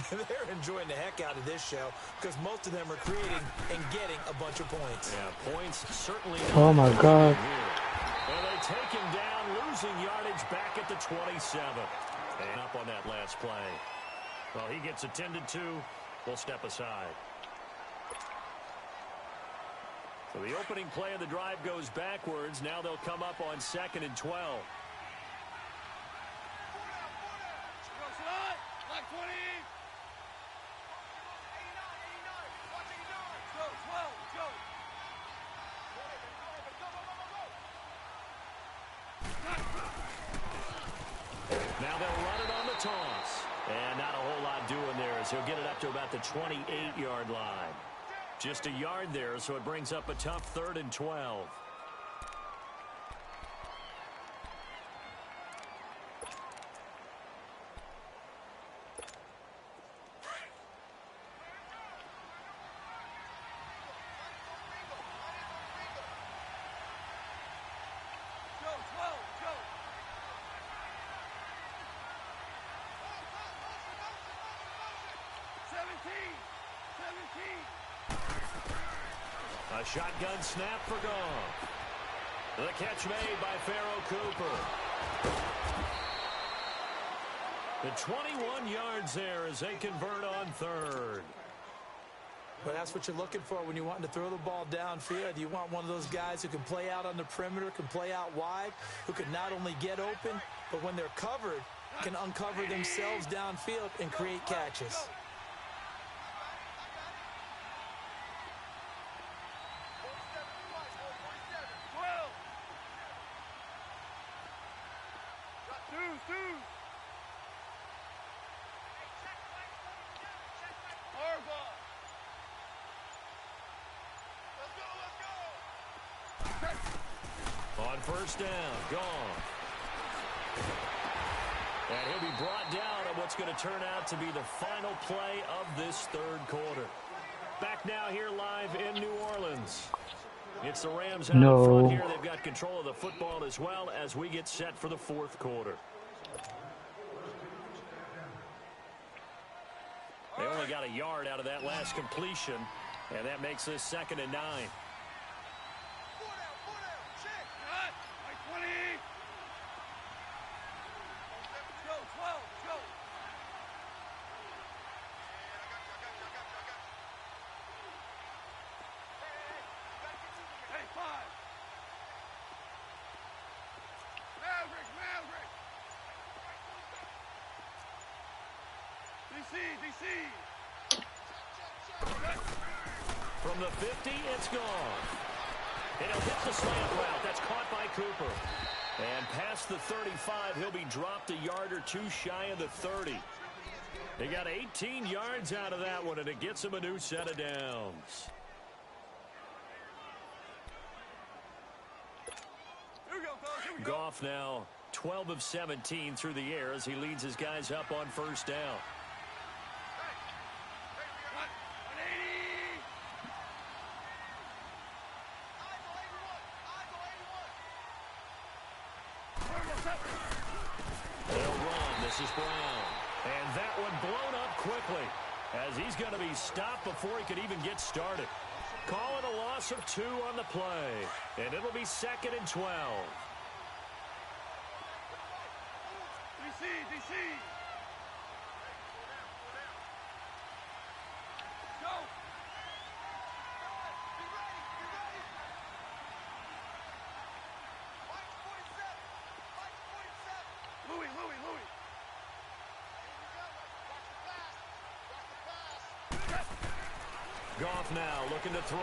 they're enjoying the heck out of this show because most of them are creating and getting a bunch of points. Yeah, points certainly. Oh, my God. Well, they take him down, losing yardage back at the 27. And up on that last play. Well, he gets attended to. We'll step aside. So the opening play of the drive goes backwards. Now they'll come up on 2nd and 12. Like 20. Go, 12, go. Now they'll run it on the toss. And not a whole lot doing there as he'll get it up to about the 28-yard line. Just a yard there, so it brings up a tough 3rd and 12. A shotgun snap for Goff. The catch made by Ps4pro Cooper. The 21 yards there as they convert on 3rd. But that's what you're looking for when you want to throw the ball downfield. You want one of those guys who can play out on the perimeter, can play out wide, who can not only get open, but when they're covered, can uncover themselves downfield and create catches. On 1st down, Goff. And he'll be brought down at what's going to turn out to be the final play of this 3rd quarter. Back now here live in New Orleans. It's the Rams out in front here. They've got control of the football as well as we get set for the 4th quarter. They only got a yard out of that last completion, and that makes this 2nd and 9. From the 50, it's gone. And he'll hit the slant route. That's caught by Cooper. And past the 35, he'll be dropped a yard or two shy of the 30. They got 18 yards out of that one, and it gets him a new set of downs. Goff now 12 of 17 through the air as he leads his guys up on 1st down. This is Brown. And that one blown up quickly as he's going to be stopped before he could even get started. Calling a loss of 2 on the play. And it'll be 2nd and 12. DC. Go. Louis. Goff now looking to throw.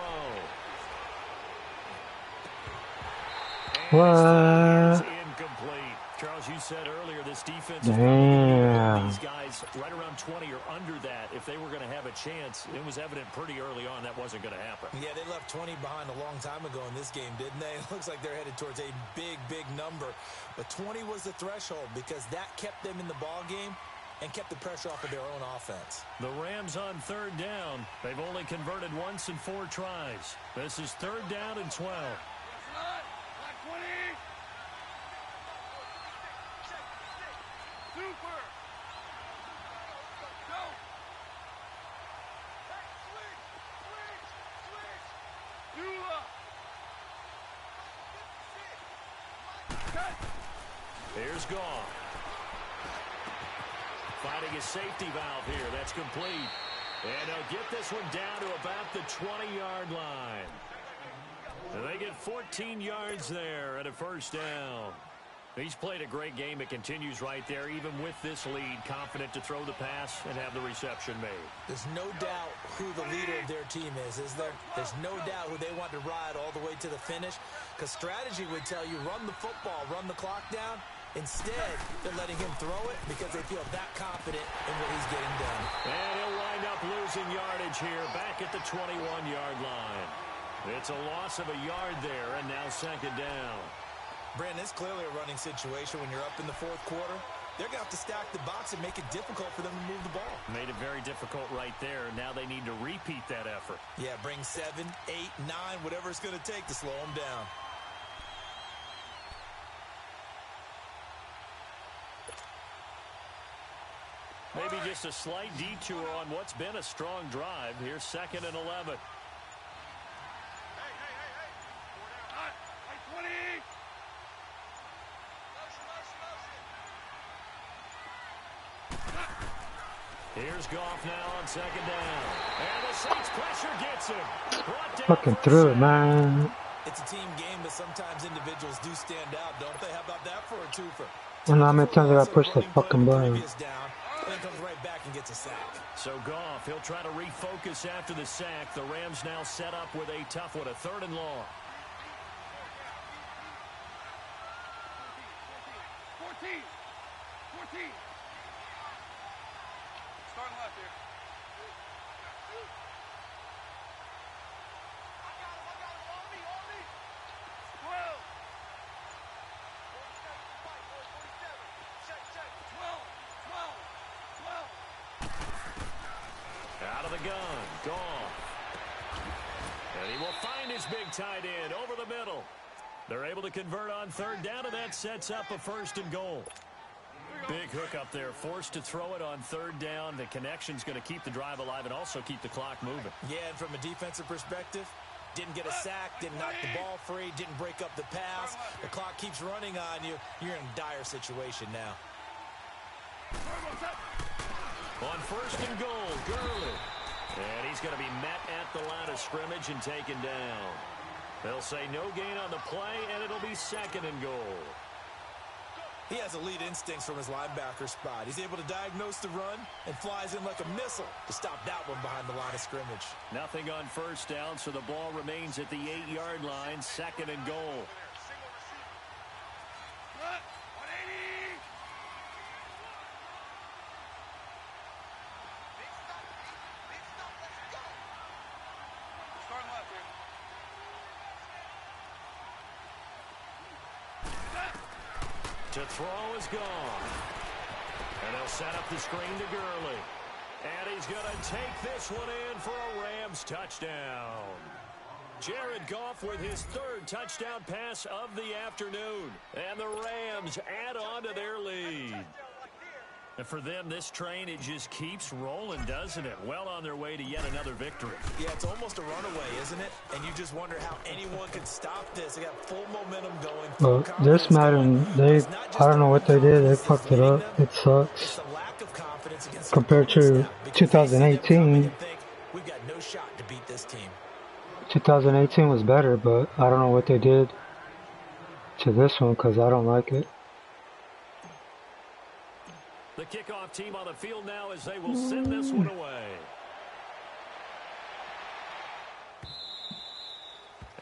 What? Incomplete. Charles, you said earlier this defense Damn. these guys right around 20 or under that. If they were going to have a chance, it was evident pretty early on that wasn't going to happen. Yeah, they left 20 behind a long time ago in this game, didn't they? It looks like they're headed towards a big number. But 20 was the threshold because that kept them in the ball game and kept the pressure off of their own offense. The Rams on third down. They've only converted once in 4 tries. This is third down and 12. Here's Goff. Finding his safety valve here. That's complete. And they'll get this one down to about the 20-yard line. And they get 14 yards there and a first down. He's played a great game. It continues right there, even with this lead, confident to throw the pass and have the reception made. There's no doubt who the leader of their team is there? There's no doubt who they want to ride all the way to the finish, because strategy would tell you run the football, run the clock down. Instead, they're letting him throw it because they feel that confident in what he's getting done. And he'll wind up losing yardage here back at the 21-yard line. It's a loss of a yard there, and now second down. Brandon, it's clearly a running situation when you're up in the fourth quarter. They're going to have to stack the box and make it difficult for them to move the ball. Made it very difficult right there. Now they need to repeat that effort. Yeah, bring 7, 8, 9, whatever it's going to take to slow them down. Maybe just a slight detour on what's been a strong drive. Here's second and 11. Here's Goff now on second down. And the Saints pressure gets him. Fucking threw it, man. It's a team game, but sometimes individuals do stand out, don't they? How about that for a twofer? And how many times did I push the fucking button? And then comes right back and gets a sack. So Goff, he'll try to refocus after the sack. The Rams now set up with a tough one, a third and long. 14. Starting left here. I got him. On me. 12. 47. Check. 12. Out of the gun, Goff. And he will find his big tight end over the middle. They're able to convert on third down, and that sets up a first and goal. Big hook up there, forced to throw it on third down. The connection's going to keep the drive alive and also keep the clock moving. Yeah, and from a defensive perspective, didn't get a sack, didn't knock the ball free, didn't break up the pass. The clock keeps running on you. You're in a dire situation now. On first and goal, Gurley. And he's going to be met at the line of scrimmage and taken down. They'll say no gain on the play, and it'll be second and goal. He has elite instincts from his linebacker spot. He's able to diagnose the run and flies in like a missile to stop that one behind the line of scrimmage. Nothing on first down, so the ball remains at the 8-yard line, second and goal. To throw is gone. And they'll set up the screen to Gurley. And he's going to take this one in for a Rams touchdown. Jared Goff with his third touchdown pass of the afternoon. And the Rams add on to their lead. And for them, this train, it just keeps rolling, doesn't it? Well on their way to yet another victory. Yeah, it's almost a runaway, isn't it? And you just wonder how anyone could stop this. They got full momentum going. Well, this Madden, I don't know what they did. They fucked it up. It sucks. Compared to 2018. We've got no shot to beat this team. 2018 was better, but I don't know what they did to this one because I don't like it. The kickoff team on the field now as they will send this one away.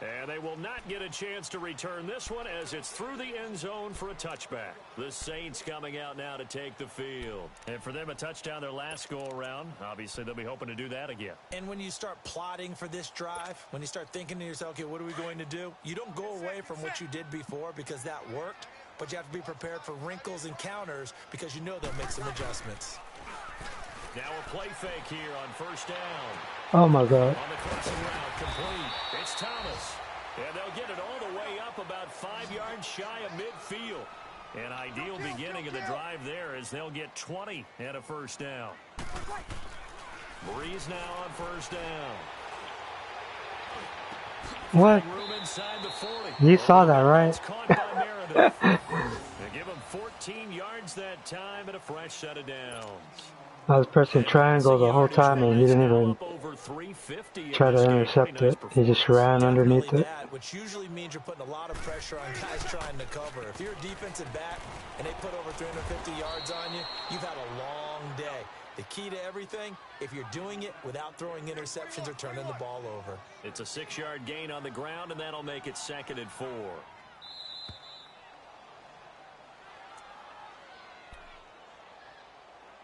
And they will not get a chance to return this one as it's through the end zone for a touchback. The Saints coming out now to take the field. And for them, a touchdown their last go-around. Obviously, they'll be hoping to do that again. And when you start plotting for this drive, when you start thinking to yourself, okay, what are we going to do? You don't go away from what you did before because that worked. but you have to be prepared for wrinkles and counters because you know they'll make some adjustments. Now a play fake here on first down. Oh my God. On the crossing route, complete. It's Thomas. And they'll get it all the way up about 5 yards shy of midfield. An ideal beginning of the drive there as they'll get 20 and a first down. Breeze now on first down. What? Room inside the 40. You saw that, right? Caught by Meredith. They give him 14 yards that time and a fresh set of downs. I was pressing triangle the whole time and he didn't even try to intercept it. He just ran underneath it. Which usually means you're putting a lot of pressure on guys trying to cover. If you're a defensive back and they put over 350 yards on you, you've had a long day. The key to everything, if you're doing it without throwing interceptions or turning the ball over. It's a 6-yard gain on the ground, and that'll make it 2nd and 4.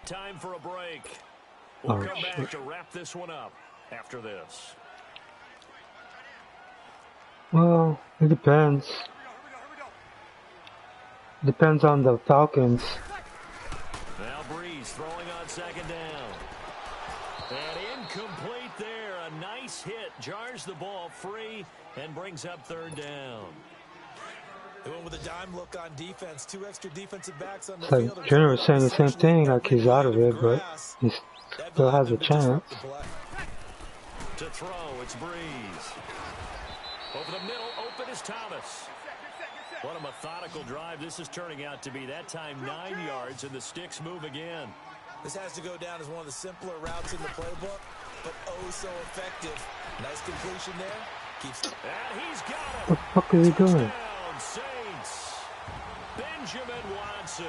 Time for a break. We'll come back to wrap this one up after this. Well, it depends. Depends on the Falcons. Now Breeze throwing on 2nd down. And incomplete there. A nice hit. Jars the ball free and brings up 3rd down. They went with a dime look on defense. 2 extra defensive backs on the So field. Junior was saying the same thing, like he's out of it, but he still has a chance. To throw, it's Breeze. Over the middle, open is Thomas. What a methodical drive this is turning out to be. That time 9 yards, and the sticks move again. This has to go down as one of the simpler routes in the playbook, but oh so effective. Nice completion there. Keeps. And he's got it. What the fuck is he doing? Saints. Benjamin Watson.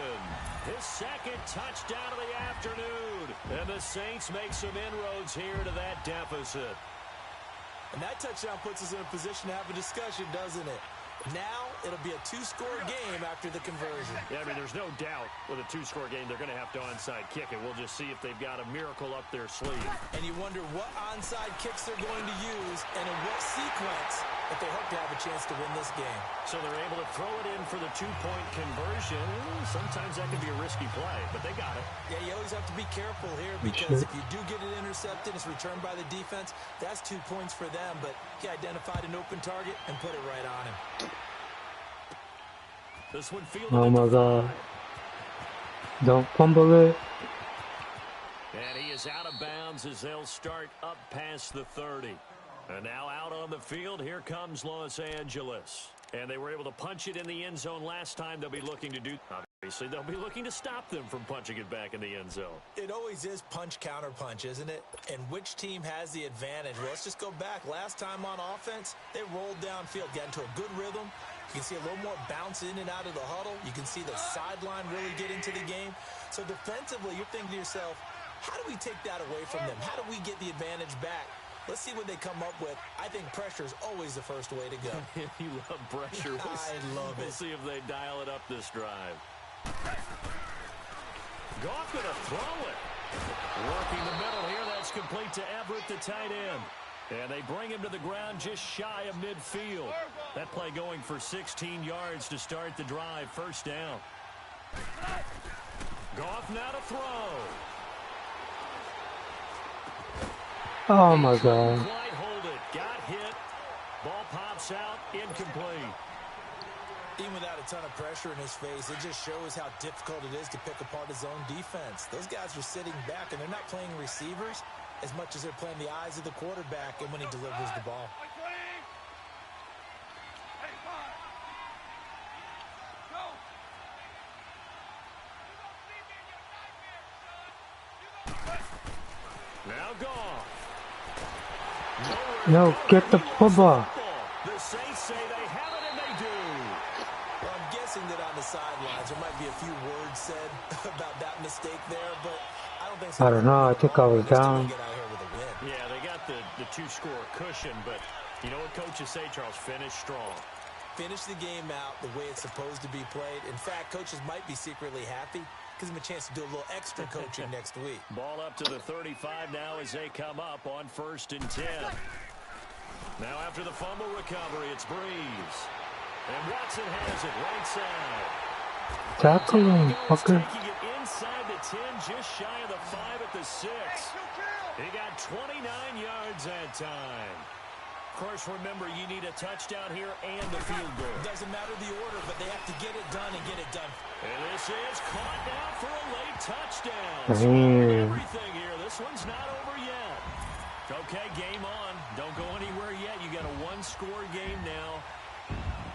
His 2nd touchdown of the afternoon. And the Saints make some inroads here to that deficit. And that touchdown puts us in a position to have a discussion, doesn't it? Now it'll be a 2-score game after the conversion. Yeah, I mean, there's no doubt with a 2-score game they're going to have to onside kick it. We'll just see if they've got a miracle up their sleeve. And you wonder what onside kicks they're going to use and in what sequence if they hope to have a chance to win this game. So they're able to throw it in for the 2-point conversion. Sometimes that can be a risky play, but they got it. Yeah, you always have to be careful here because if you do get it intercepted, it's returned by the defense. That's 2 points for them, but he identified an open target and put it right on him. This one fielded. Oh my God. Don't fumble it. And he is out of bounds as they'll start up past the 30. And now out on the field, here comes Los Angeles. And they were able to punch it in the end zone last time. They'll be looking to do, obviously, they'll be looking to stop them from punching it back in the end zone. It always is punch, counter punch, isn't it? And which team has the advantage? Well, let's just go back. Last time on offense, they rolled downfield, got into a good rhythm. You can see a little more bounce in and out of the huddle. You can see the sideline really get into the game. So defensively, you're thinking to yourself, how do we take that away from them? How do we get the advantage back? Let's see what they come up with. I think pressure is always the first way to go. You love pressure. I love it. We'll see if they dial it up this drive. Goff gonna throw it. Working the middle here. That's complete to Everett, the tight end. And they bring him to the ground just shy of midfield. That play going for 16 yards to start the drive. First down. Goff now to throw. Oh my God. Quite hold it. Got hit. Ball pops out. Incomplete. Even without a ton of pressure in his face, it just shows how difficult it is to pick apart his own defense. Those guys are sitting back, and they're not playing receivers as much as they're playing the eyes of the quarterback and when he delivers the ball. Now Goff. No, get the football. The Saints say they have it, and they do. Well, I'm guessing that on the sidelines there might be a few words said about that mistake there, but I don't think so. I don't know. I think I was down. Yeah, they got the 2-score cushion, but you know what coaches say, Charles? Finish strong. Finish the game out the way it's supposed to be played. In fact, coaches might be secretly happy. Gives them a chance to do a little extra coaching next week. Ball up to the 35 now as they come up on 1st and 10. Now after the fumble recovery, it's Breeze. And Watson has it right side. Tackle him, fucker. Taking it inside the 10, just shy of the 5 at the 6. He got 29 yards that time. Of course, remember, you need a touchdown here and a field goal. Doesn't matter the order, but they have to get it done and get it done. And this is caught now for a late touchdown. Damn. Everything here. This one's not over yet. Okay, game on. Don't go anywhere yet. You got a one-score game now.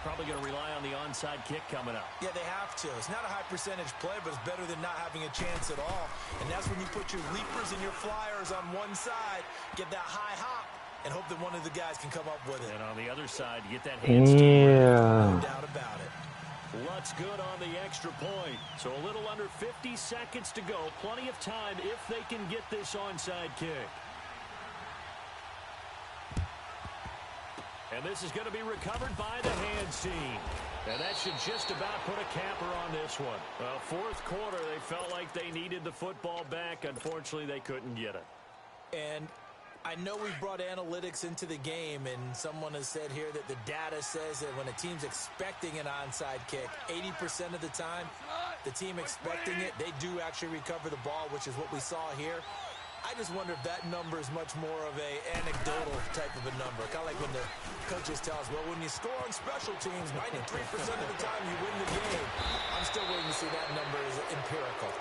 Probably going to rely on the onside kick coming up. Yeah, they have to. It's not a high percentage play, but it's better than not having a chance at all. And that's when you put your leapers and your flyers on one side, get that high hop, and hope that one of the guys can come up with it. And on the other side, you get that hands. Yeah. No doubt about it. What's good on the extra point? So a little under 50 seconds to go. Plenty of time if they can get this onside kick. And this is going to be recovered by the hands team. And that should just about put a capper on this one. Well, fourth quarter, they felt like they needed the football back. Unfortunately, they couldn't get it. And I know we've brought analytics into the game, and someone has said here that the data says that when a team's expecting an onside kick, 80% of the time, the team expecting it, they do actually recover the ball, which is what we saw here. I just wonder if that number is much more of a anecdotal type of a number. Kind of like when the coaches tell us, well, when you score on special teams, 93% of the time you win the game. I'm still waiting to see that number is empirical.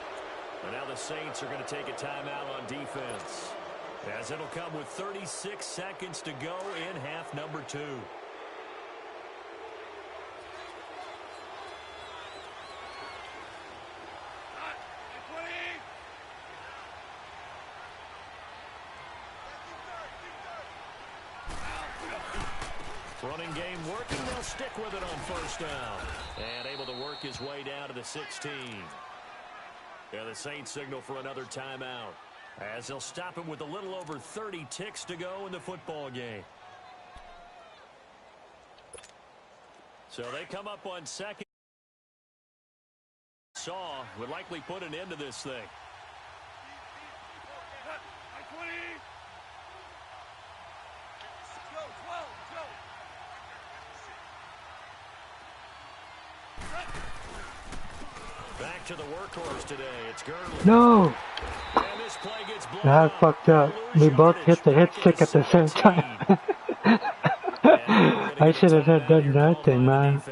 And now the Saints are going to take a timeout on defense, as it'll come with 36 seconds to go in half number 2. Running game working. They'll stick with it on first down. And able to work his way down to the 16. Yeah, the Saints signal for another timeout, as they'll stop him with a little over 30 ticks to go in the football game. So they come up on second. Saw would likely put an end to this thing. Back to the workhorse today. It's Gurley. No. And this play gets blown That up. fucked up. We both hit the hit stick at the same time. I should have done nothing, man.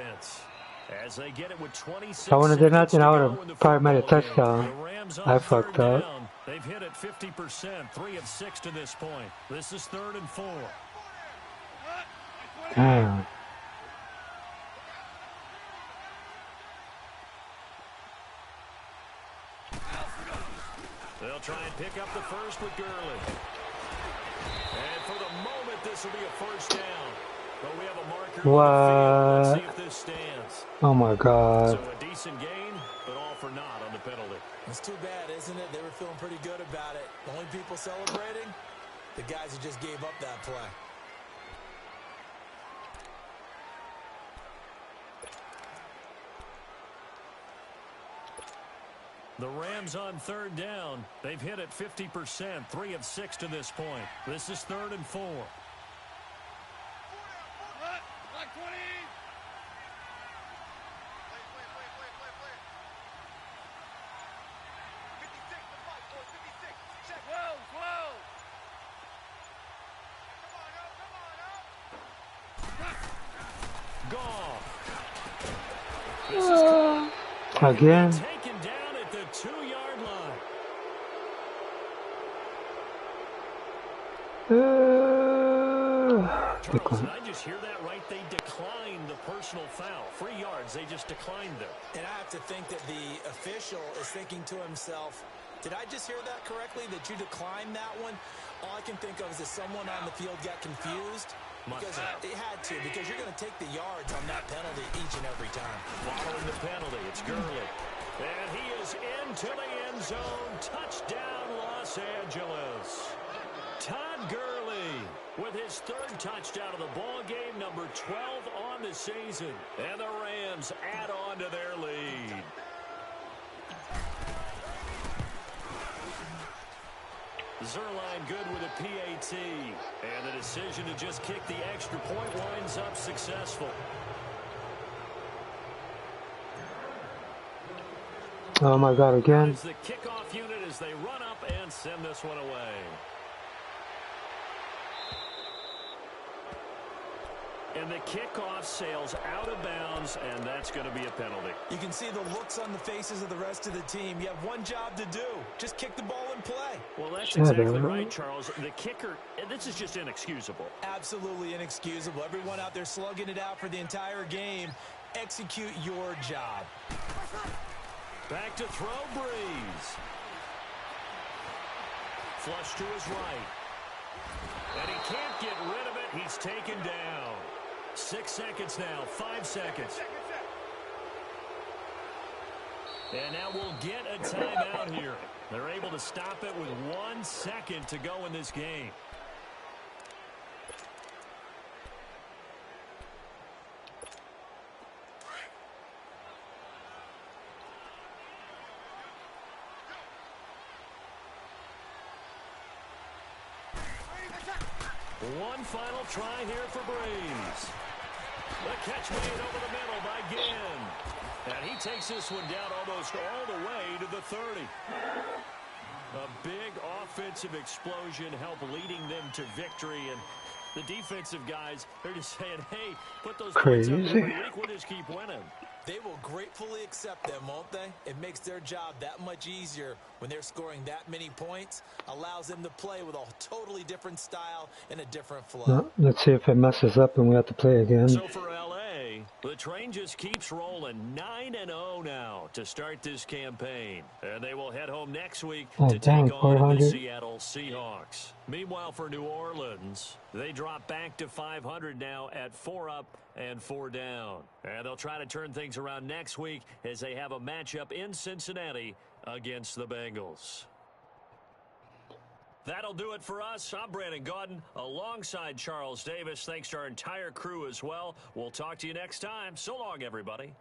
As they get it with 26 If I wouldn't have done nothing, I would seconds to go in have the probably made a football game. touchdown. The Rams on I third fucked up. down. They've hit it 50%, 3 of 6 to this point. This is 3rd and 4. Damn. They'll try and pick up the first with Gurley. And for the moment, this will be a first down. But we have a marker on the field. Let's see if this stands. Oh my God. So a decent gain, but all for naught on the penalty. It's too bad, isn't it? They were feeling pretty good about it. The only people celebrating, the guys who just gave up that play. The Rams on 3rd down. They've hit it 50%, 3 of 6 to this point. This is 3rd and 4. Again. Taken down at the 2-yard line. Charles, did I just hear that right? They declined the personal foul. 3 yards, they just declined them. And I have to think that the official is thinking to himself, did I just hear that correctly, that you declined that one? All I can think of is that someone on the field got confused. Because it had to, because you're going to take the yards on that penalty each and every time. Following the penalty, it's Gurley. And he is into the end zone. Touchdown, Los Angeles. Todd Gurley with his 3rd touchdown of the ball game, number 12 on the season. And the Rams add on to their lead. Zerline good with a PAT. And the decision to just kick the extra point winds up successful. Oh my God, again. As the kickoff unit as they run up and send this one away. And the kickoff sails out of bounds, and that's going to be a penalty. You can see the looks on the faces of the rest of the team. You have one job to do. Just kick the ball and play. Well, that's exactly right, Charles. The kicker, this is just inexcusable. Absolutely inexcusable. Everyone out there slugging it out for the entire game. Execute your job. Back to throw, Breeze. Flush to his right. And he can't get rid of it. He's taken down. 6 seconds now. 5 seconds. And now we'll get a timeout here. They're able to stop it with 1 second to go in this game. One final try here for Breeze. The catch made over the middle by Ginn. And he takes this one down almost all the way to the 30. A big offensive explosion helped leading them to victory. And the defensive guys, they're just saying, hey, put those points up every week. We'll just keep winning. They will gratefully accept them, won't they? It makes their job that much easier when they're scoring that many points. Allows them to play with a totally different style and a different flow. No, let's see if it messes up and we have to play again. So for L.A., the train just keeps rolling. 9-0 now to start this campaign. And they will head home next week to take on the Seattle Seahawks. Meanwhile, for New Orleans, they drop back to 500 now at 4 up and 4 down. And they'll try to turn things around next week as they have a matchup in Cincinnati against the Bengals. That'll do it for us. I'm Brandon Gaudin alongside Charles Davis. Thanks to our entire crew as well. We'll talk to you next time. So long, everybody.